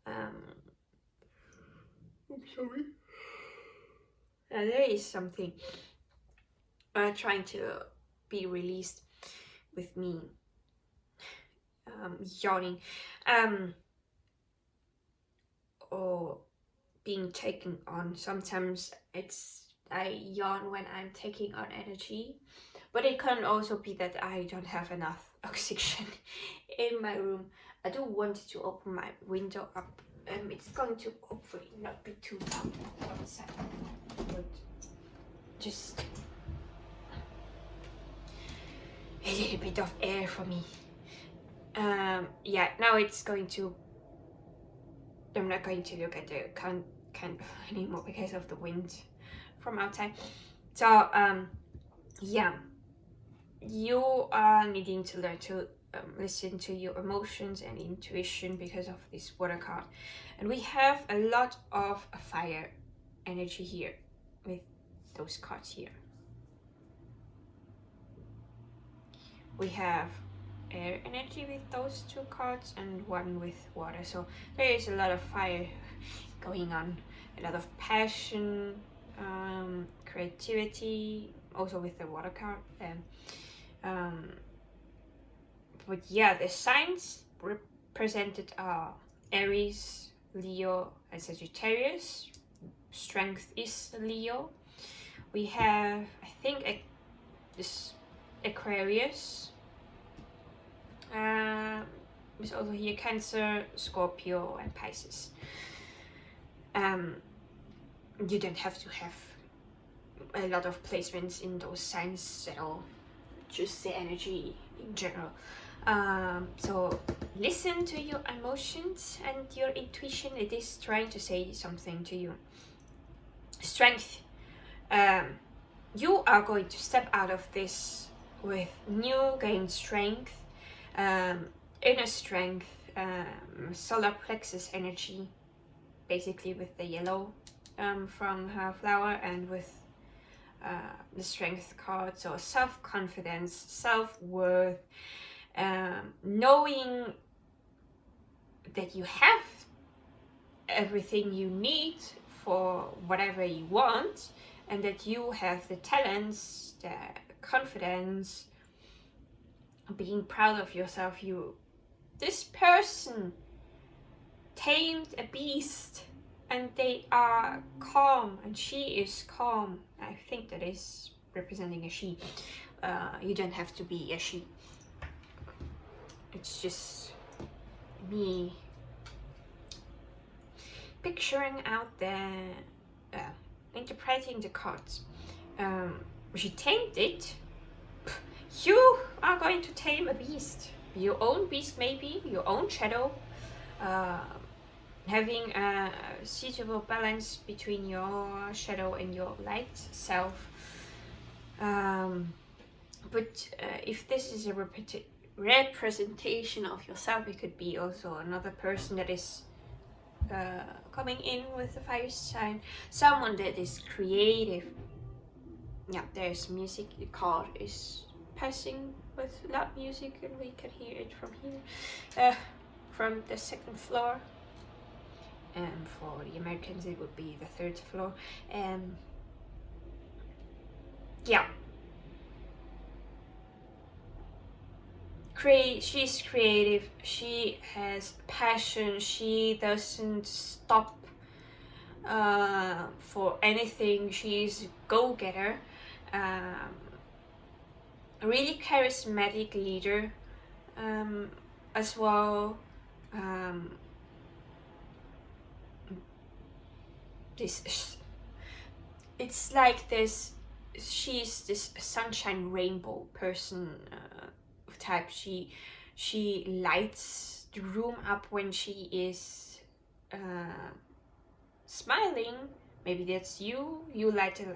I'm sorry. There is something trying to be released with me yawning, or being taken on. Sometimes I yawn when I'm taking on energy, but it can also be that I don't have enough oxygen in my room. I do want to open my window up. It's going to hopefully not be too loud outside, but just a little bit of air for me. Yeah, now it's going to I'm not going to look at the candle anymore because of the wind from outside. So yeah, you are needing to learn to listen to your emotions and intuition because of this water card. And we have a lot of fire energy here with those cards here. We have air energy with those two cards and one with water. So there is a lot of fire going on, a lot of passion, creativity, also with the water card. But yeah, the signs represented are Aries, Leo, and Sagittarius. Strength is Leo. We have, I think, this Aquarius. There's also here Cancer, Scorpio, and Pisces. You don't have to have a lot of placements in those signs at all. Just the energy in general. So listen to your emotions and your intuition. It is trying to say something to you. Strength. You are going to step out of this with new gained strength, inner strength, solar plexus energy, basically with the yellow from her flower, and with the strength card. So self-confidence, self-worth, knowing that you have everything you need for whatever you want, and that you have the talents, the confidence, being proud of yourself. This person tamed a beast and they are calm, and she is calm. I think that is representing a she. You don't have to be a she. It's just me picturing out interpreting the cards. She tamed it. You are going to tame a beast. Your own beast, maybe, your own shadow. Having a suitable balance between your shadow and your light self. But if this is a representation of yourself, it could be also another person that is coming in with the fire sign. Someone that is creative. Yeah, there's music. The card is passing with loud music, and we can hear it from here, from the second floor. And for the Americans, it would be the third floor. Yeah. She's creative. She has passion. She doesn't stop for anything. She's a go-getter. A really charismatic leader as well. It's like this. She's this sunshine rainbow person type. She lights the room up when she is smiling. Maybe that's you. You light the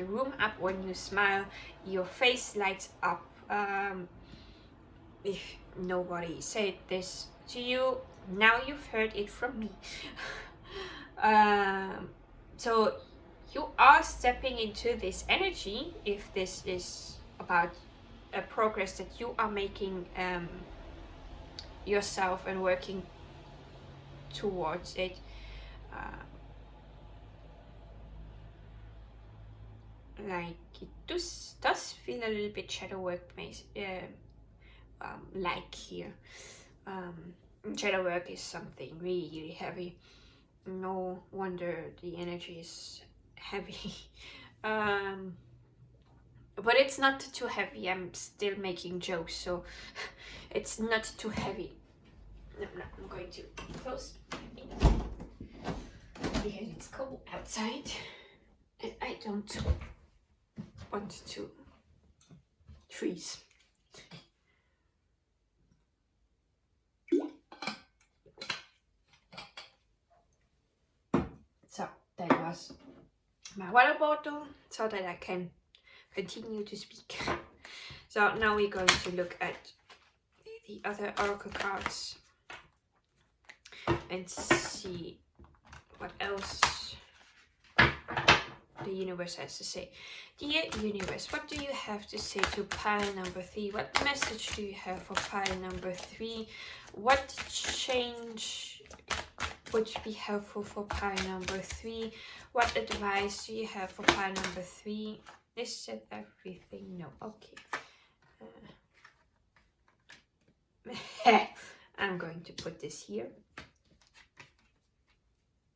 room up when you smile. Your face lights up. If nobody said this to you, now you've heard it from me. So you are stepping into this energy, if this is about a progress that you are making yourself and working towards it. Like it does feel a little bit shadow work like here. Shadow work is something really, really heavy. No wonder the energy is heavy. But it's not too heavy. I'm still making jokes, so it's not too heavy. No, I'm going to close because it's cold outside and I don't want to freeze. That was my water bottle so that I can continue to speak. So now we're going to look at the other oracle cards and see what else the universe has to say. Dear universe, what do you have to say to pile number 3? What message do you have for pile number 3? What change would be helpful for pile number 3? What advice do you have for pile number 3? Is that everything? No. Okay. I'm going to put this here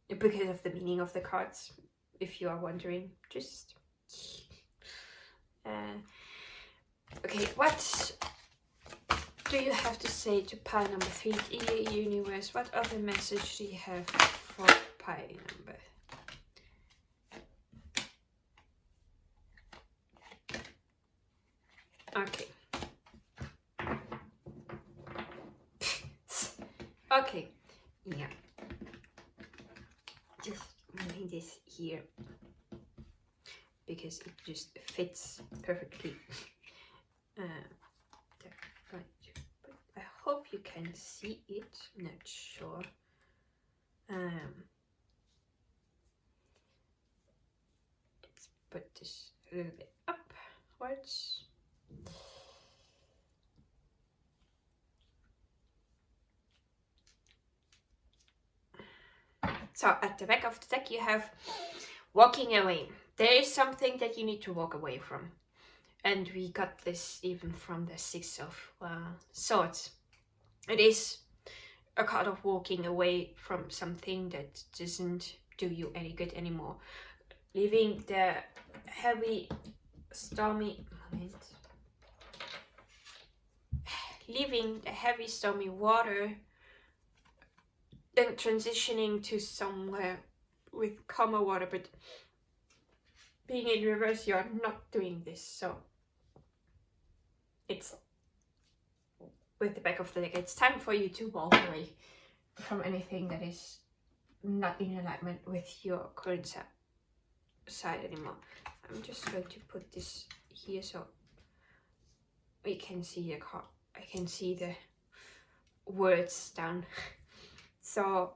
because of the meaning of the cards, if you are wondering. Just okay, what do you have to say to pile number 3? Dear universe, what other message do you have for pile number? Okay. Okay, yeah. Just moving this here because it just fits perfectly. I hope you can see it. I'm not sure. Let's put this a little bit upwards. So at the back of the deck you have walking away. There is something that you need to walk away from. And we got this even from the Six of Swords. It is a card of walking away from something that doesn't do you any good anymore. Leaving the heavy, stormy water and transitioning to somewhere with calmer water, but being in reverse, you're not doing this. So it's with the back of the deck, it's time for you to walk away from anything that is not in alignment with your current side anymore. I'm just going to put this here so we can see the card. I can see the words down. So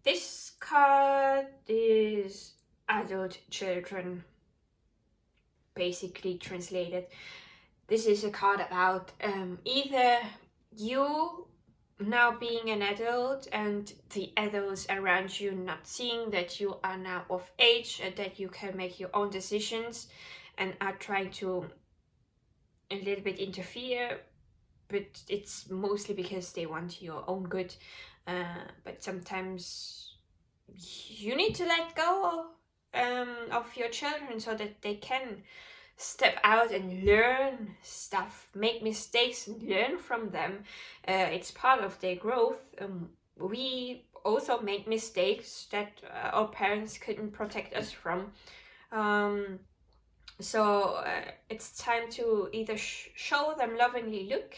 this card is adult children, basically translated. This is a card about either you now being an adult and the adults around you not seeing that you are now of age and that you can make your own decisions and are trying to a little bit interfere, but it's mostly because they want your own good. But sometimes you need to let go of your children so that they can step out and learn stuff, make mistakes and learn from them. It's part of their growth. We also make mistakes that our parents couldn't protect us from. So it's time to either show them lovingly, look,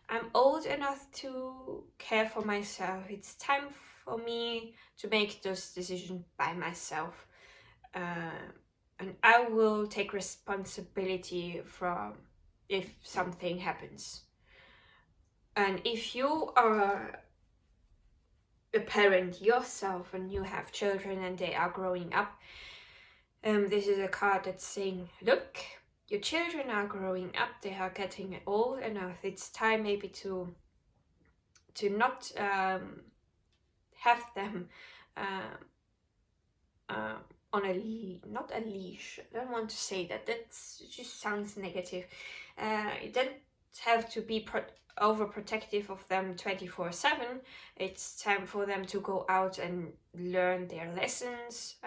I'm old enough to care for myself. It's time for me to make those decisions by myself. And I will take responsibility from if something happens. And if you are a parent yourself and you have children and they are growing up, this is a card that's saying, look, your children are growing up, they are getting old enough. It's time maybe to not have them on not a leash. I don't want to say that. That just sounds negative. You don't have to be overprotective of them 24/7. It's time for them to go out and learn their lessons,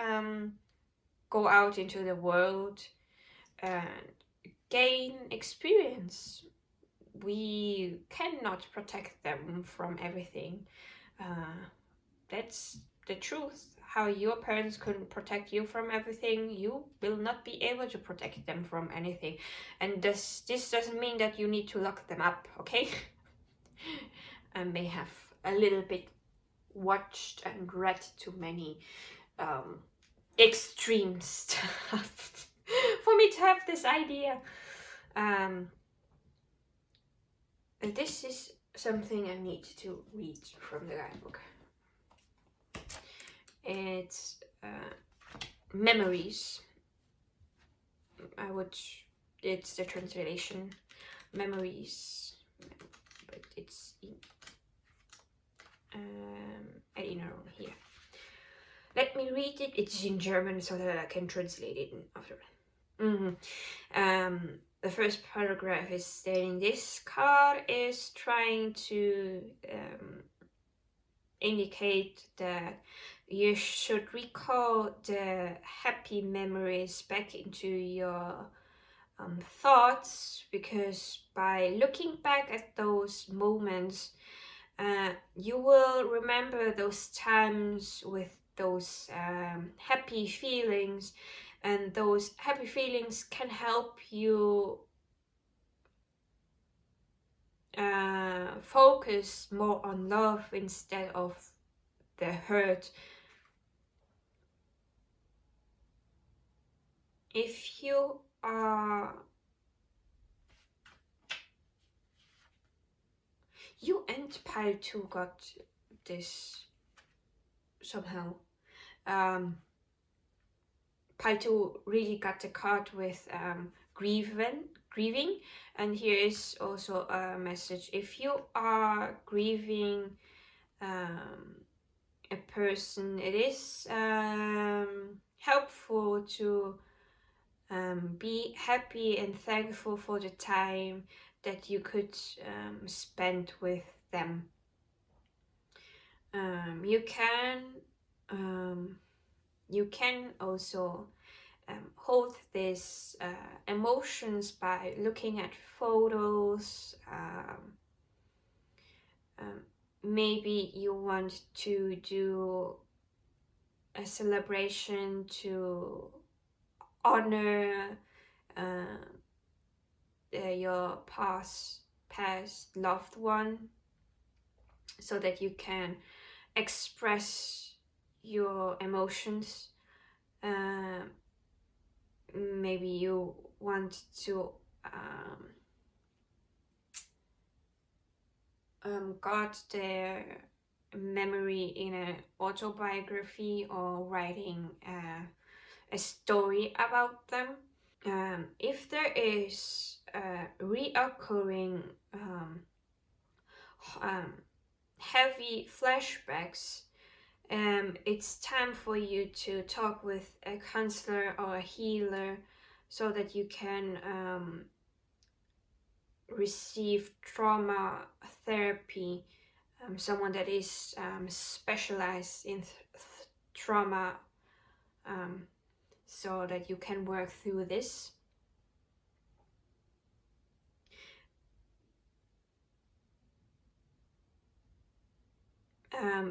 go out into the world and gain experience. We cannot protect them from everything. That's the truth. How your parents couldn't protect you from everything, you will not be able to protect them from anything. And this doesn't mean that you need to lock them up, okay? I may have a little bit watched and read too many extreme stuff for me to have this idea. This is something I need to read from the guidebook. It's memories. It's the translation, memories, but it's in I don't know here. Let me read it. It's in German so that I can translate it after. The first paragraph is stating this card is trying to indicate that you should recall the happy memories back into your thoughts, because by looking back at those moments, you will remember those times with those happy feelings, and those happy feelings can help you focus more on love instead of the hurt. If you are you and pile 2 got this somehow. Pile 2 really got the card with grieving, and here is also a message. If you are grieving a person, it is helpful to be happy and thankful for the time that you could spend with them. You can also hold these emotions by looking at photos. Maybe you want to do a celebration to honor your past loved one, so that you can express your emotions. Maybe you want to got their memory in an autobiography or writing a story about them. If there is reoccurring heavy flashbacks, it's time for you to talk with a counselor or a healer so that you can receive trauma therapy, someone that is specialized in trauma, so that you can work through this.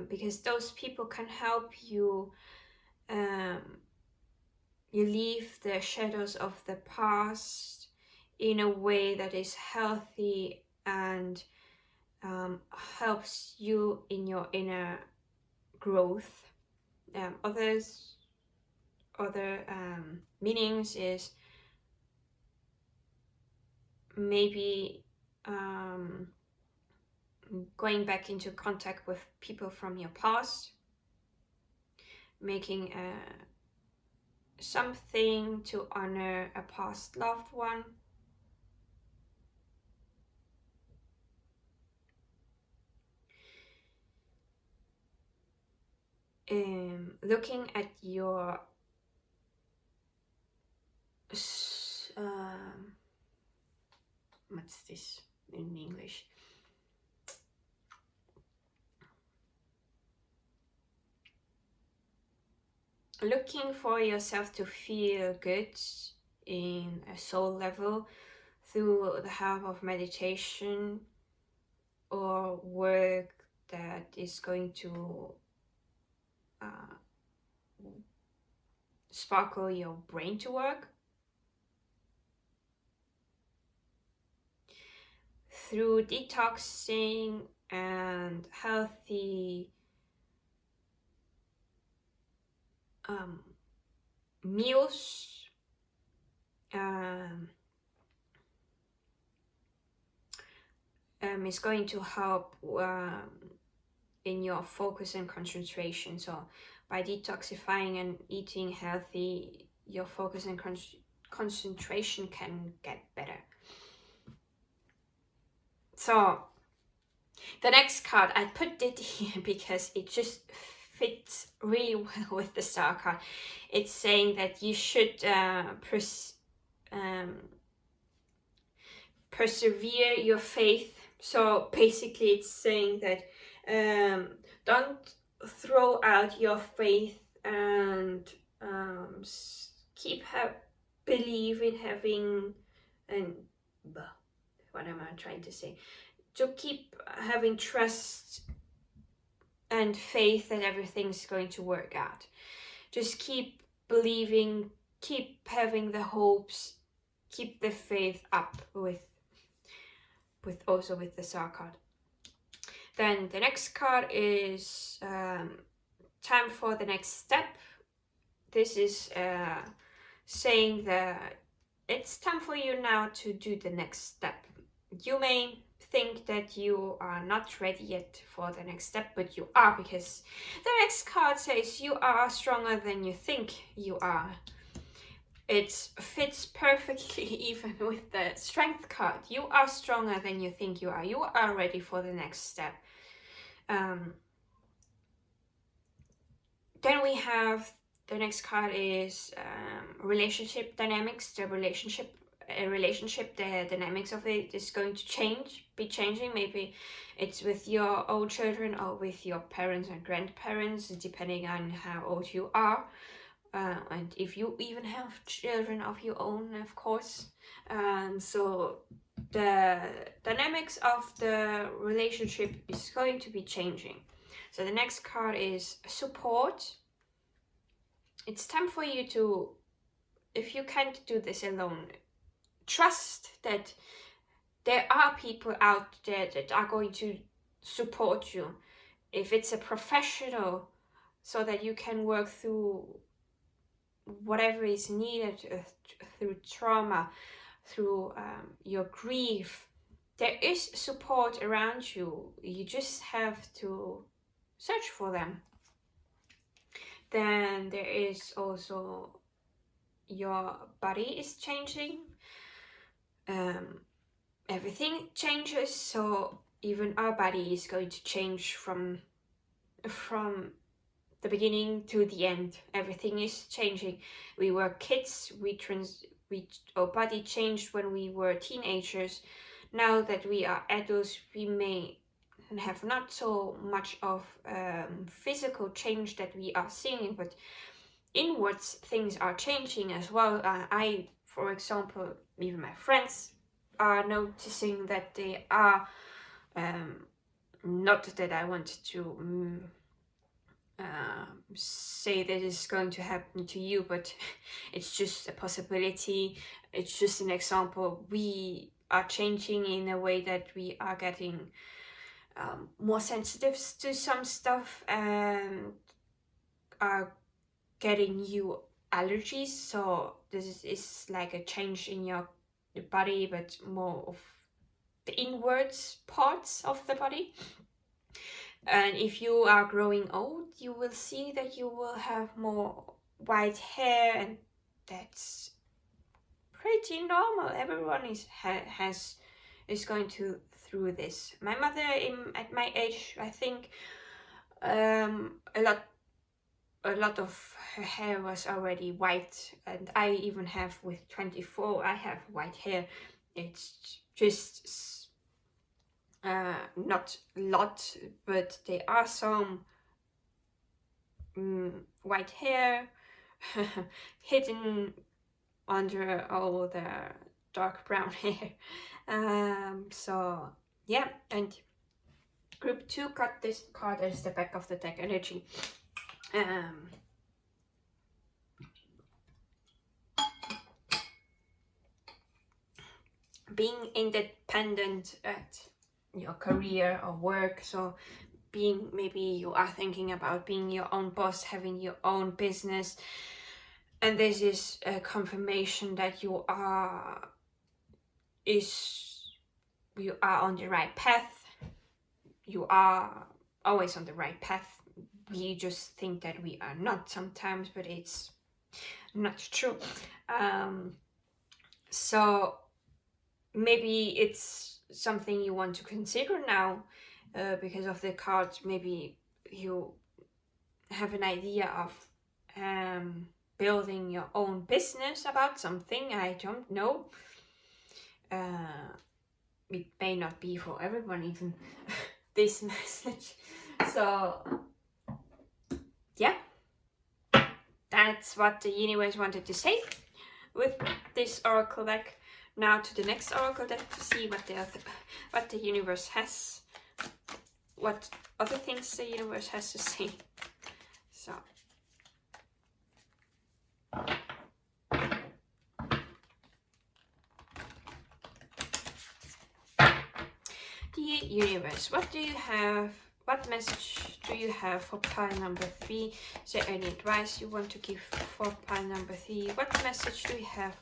Because those people can help you leave the shadows of the past in a way that is healthy and helps you in your inner growth. Other meanings is maybe going back into contact with people from your past, making something to honor a past loved one. Looking at your what's this in English? Looking for yourself to feel good in a soul level through the help of meditation or work that is going to sparkle your brain to work. through detoxing and healthy meals, is going to help in your focus and concentration. So by detoxifying and eating healthy, your focus and concentration can get better. So the next card, I put it here because it just fits really well with the star card. It's saying that you should persevere your faith. So basically it's saying that don't throw out your faith, and keep believe in having, and what am I trying to say? To keep having trust and faith that everything's going to work out. Just keep believing, keep having the hopes, keep the faith up with also with the star card. Then the next card is time for the next step. This is saying that it's time for you now to do the next step. You may think that you are not ready yet for the next step, but you are, because the next card says you are stronger than you think you are. It fits perfectly even with the strength card. You are stronger than you think you are. You are ready for the next step. Then we have the next card is relationship dynamics. The relationship, the dynamics of it is going to be changing. Maybe it's with your own children or with your parents and grandparents, depending on how old you are. And if you even have children of your own, of course. So the dynamics of the relationship is going to be changing. So the next card is support. It's time for you to, if you can't do this alone, trust that there are people out there that are going to support you. If it's a professional, so that you can work through whatever is needed, through trauma, through your grief. There is support around you. You just have to search for them. Then there is also your body is changing. Everything changes, so even our body is going to change from the beginning to the end. Everything is changing. We were kids, our body changed when we were teenagers. Now that we are adults, we may have not so much of physical change that we are seeing, but inwards things are changing as well. I, for example, even my friends are noticing that they are, not that I want to say that it's going to happen to you, but it's just a possibility. It's just an example. We are changing in a way that we are getting more sensitive to some stuff and are getting new allergies. So this is like a change in your body, but more of the inwards parts of the body. And if you are growing old, you will see that you will have more white hair, and that's pretty normal. Everyone is going through this. My mother, at my age, I think a lot of her hair was already white, and I even have, with 24, I have white hair. It's just not a lot, but there are some white hair hidden under all the dark brown hair. So yeah, and group 2 got this card as the back of the deck energy. being independent at your career or work. So being, maybe you are thinking about being your own boss, having your own business, and this is a confirmation that you are on the right path. You are always on the right path. We just think that we are not sometimes, but it's not true. So maybe it's something you want to consider now, because of the cards. Maybe you have an idea of building your own business about something. I don't know. It may not be for everyone, even this message. So yeah, that's what the universe wanted to say with this oracle deck. Now to the next oracle deck to see what the universe has, what other things the universe has to say. So the universe, what do you have? What message do you have for pile number 3? Is there any advice you want to give for pile number 3? What message do you have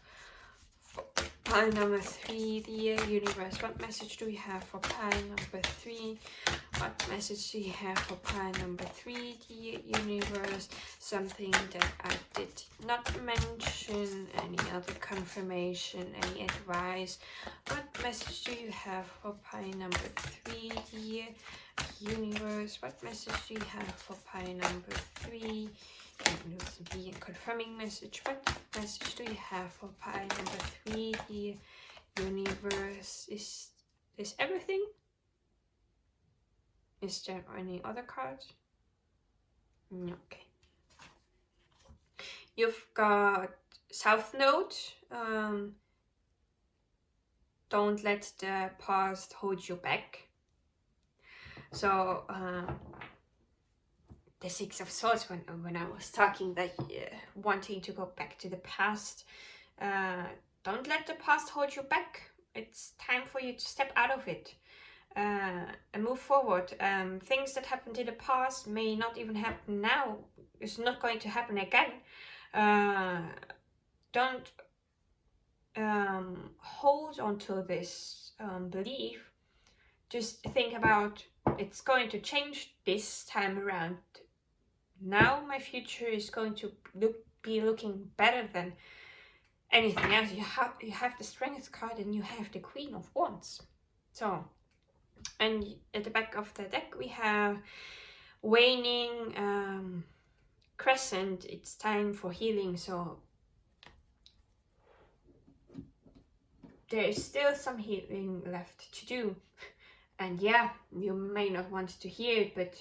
for pile number 3, dear universe? What message do we have for pile number 3? What message do you have for pile number 3, dear universe? Something that I did not mention, any other confirmation, any advice? What message do you have for pile number 3, dear universe? What message do you have for pile number 3? Be a confirming message. What message do you have for pile number 3, dear universe? Is this everything? Is there any other cards? Okay. You've got South Node. Don't let the past hold you back. So the Six of Swords, when I was talking that wanting to go back to the past, don't let the past hold you back. It's time for you to step out of it and move forward. Things that happened in the past may not even happen now. It's not going to happen again. Don't hold on to this belief. Just think about, it's going to change this time around. Now my future is going to be looking better than anything else. You have the Strength card and you have the Queen of Wands. So, and at the back of the deck we have waning crescent. It's time for healing. So there is still some healing left to do. And yeah, you may not want to hear it, but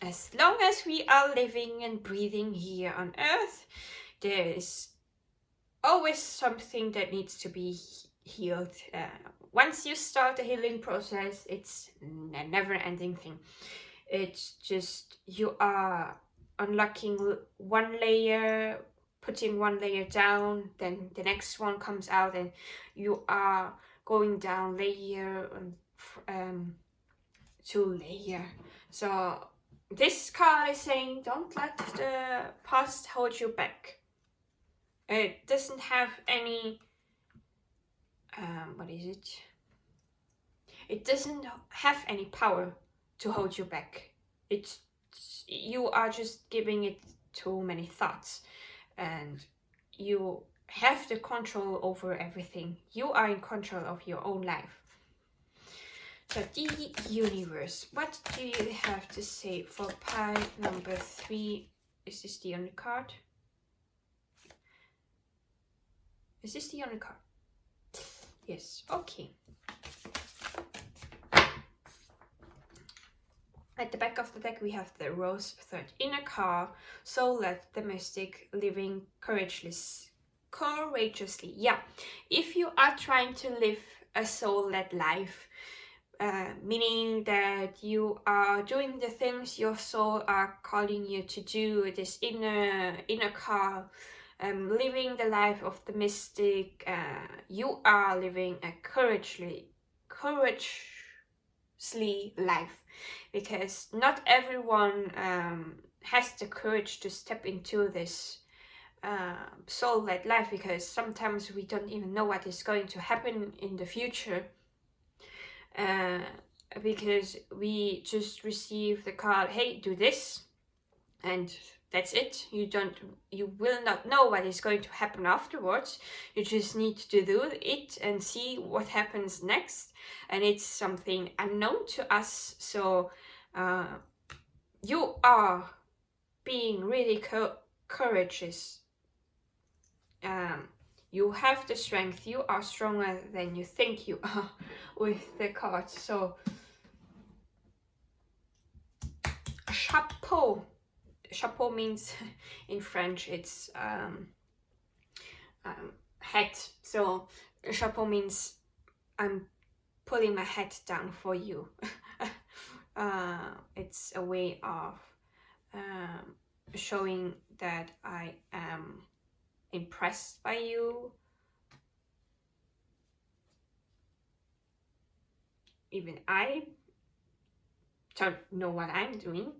as long as we are living and breathing here on Earth, there is always something that needs to be healed. Once you start the healing process, it's a never-ending thing. It's just you are unlocking one layer, putting one layer down, then the next one comes out, and you are going down layer to layer. So this card is saying, don't let the past hold you back. It doesn't have any, what is it? It doesn't have any power to hold you back. You are just giving it too many thoughts, and you have the control over everything. You are in control of your own life. So the universe, what do you have to say for pile number 3? Is this the only card? Is this the only card? Yes, okay. At the back of the deck we have the Rose, third inner card, soul-led, the mystic, living courageously. Yeah, if you are trying to live a soul-led life, meaning that you are doing the things your soul are calling you to do, this inner call, living the life of the mystic. You are living a courageously life, because not everyone has the courage to step into this soul-led life, because sometimes we don't even know what is going to happen in the future, because we just receive the call, hey, do this, and that's it. You will not know what is going to happen afterwards. You just need to do it and see what happens next, and it's something unknown to us. So you are being really courageous. You have the strength. You are stronger than you think you are with the cards. So chapeau. Chapeau means in French it's hat. So chapeau means I'm pulling my hat down for you. It's a way of showing that I am impressed by you. Even I don't know what I'm doing.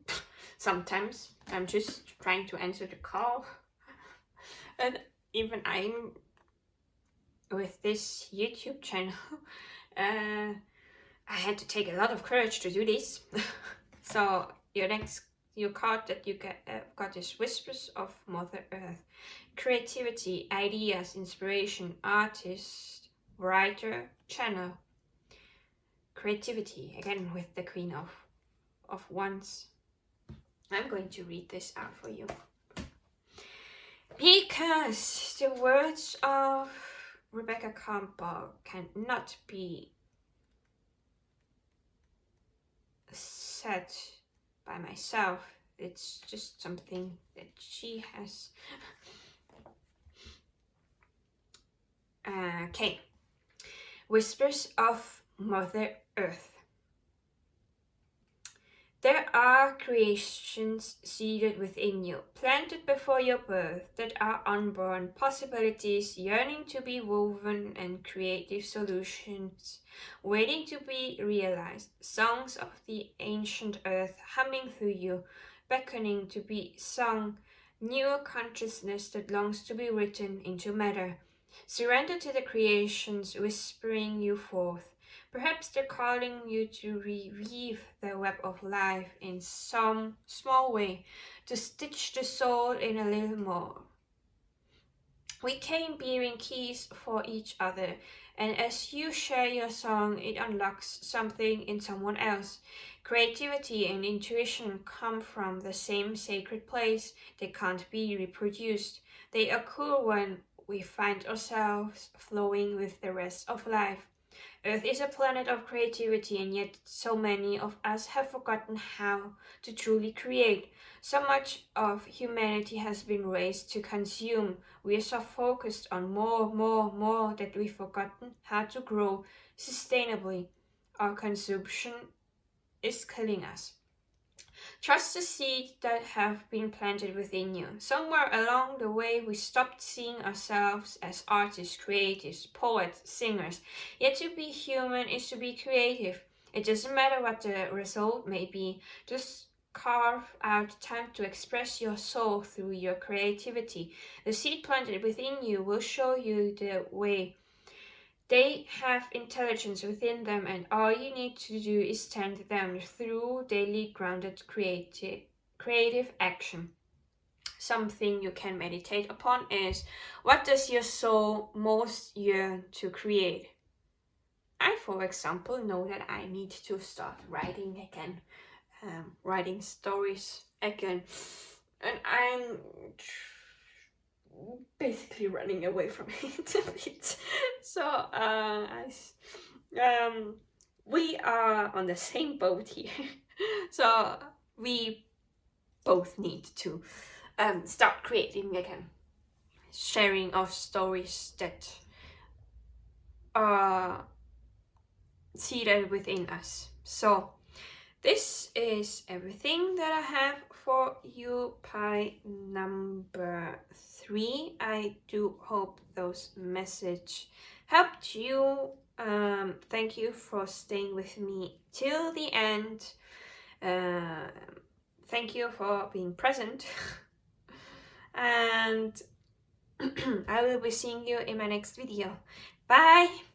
Sometimes I'm just trying to answer the call. And even I'm with this YouTube channel, I had to take a lot of courage to do this. So your card that you got is Whispers of Mother Earth. Creativity, ideas, inspiration, artist, writer, channel. Creativity, again with the Queen of Wands. I'm going to read this out for you, because the words of Rebecca Campbell cannot be said by myself. It's just something that she has. Okay. Whispers of Mother Earth. There are creations seated within you, planted before your birth, that are unborn possibilities yearning to be woven, and creative solutions waiting to be realized. Songs of the ancient earth humming through you, beckoning to be sung. New consciousness that longs to be written into matter. Surrender to the creations whispering you forth. Perhaps they're calling you to reweave the web of life in some small way, to stitch the soul in a little more. We came bearing keys for each other, and as you share your song, it unlocks something in someone else. Creativity and intuition come from the same sacred place. They can't be reproduced. They occur when we find ourselves flowing with the rest of life. Earth is a planet of creativity, and yet so many of us have forgotten how to truly create. So much of humanity has been raised to consume. We are so focused on more that we've forgotten how to grow sustainably. Our consumption is killing us. Trust the seeds that have been planted within you. Somewhere along the way, we stopped seeing ourselves as artists, creatives, poets, singers. Yet to be human is to be creative. It doesn't matter what the result may be. Just carve out time to express your soul through your creativity. The seed planted within you will show you the way. They have intelligence within them, and all you need to do is tend them through daily grounded creative action. Something you can meditate upon is, what does your soul most yearn to create? I, for example, know that I need to start writing again, writing stories again, and I'm basically running away from it a bit. So we are on the same boat here. So we both need to start creating again, sharing of stories that are seated within us. So this is everything that I have for you, pie number 3. 3. I do hope those messages helped you. Thank you for staying with me till the end. Thank you for being present. And I will be seeing you in my next video. Bye!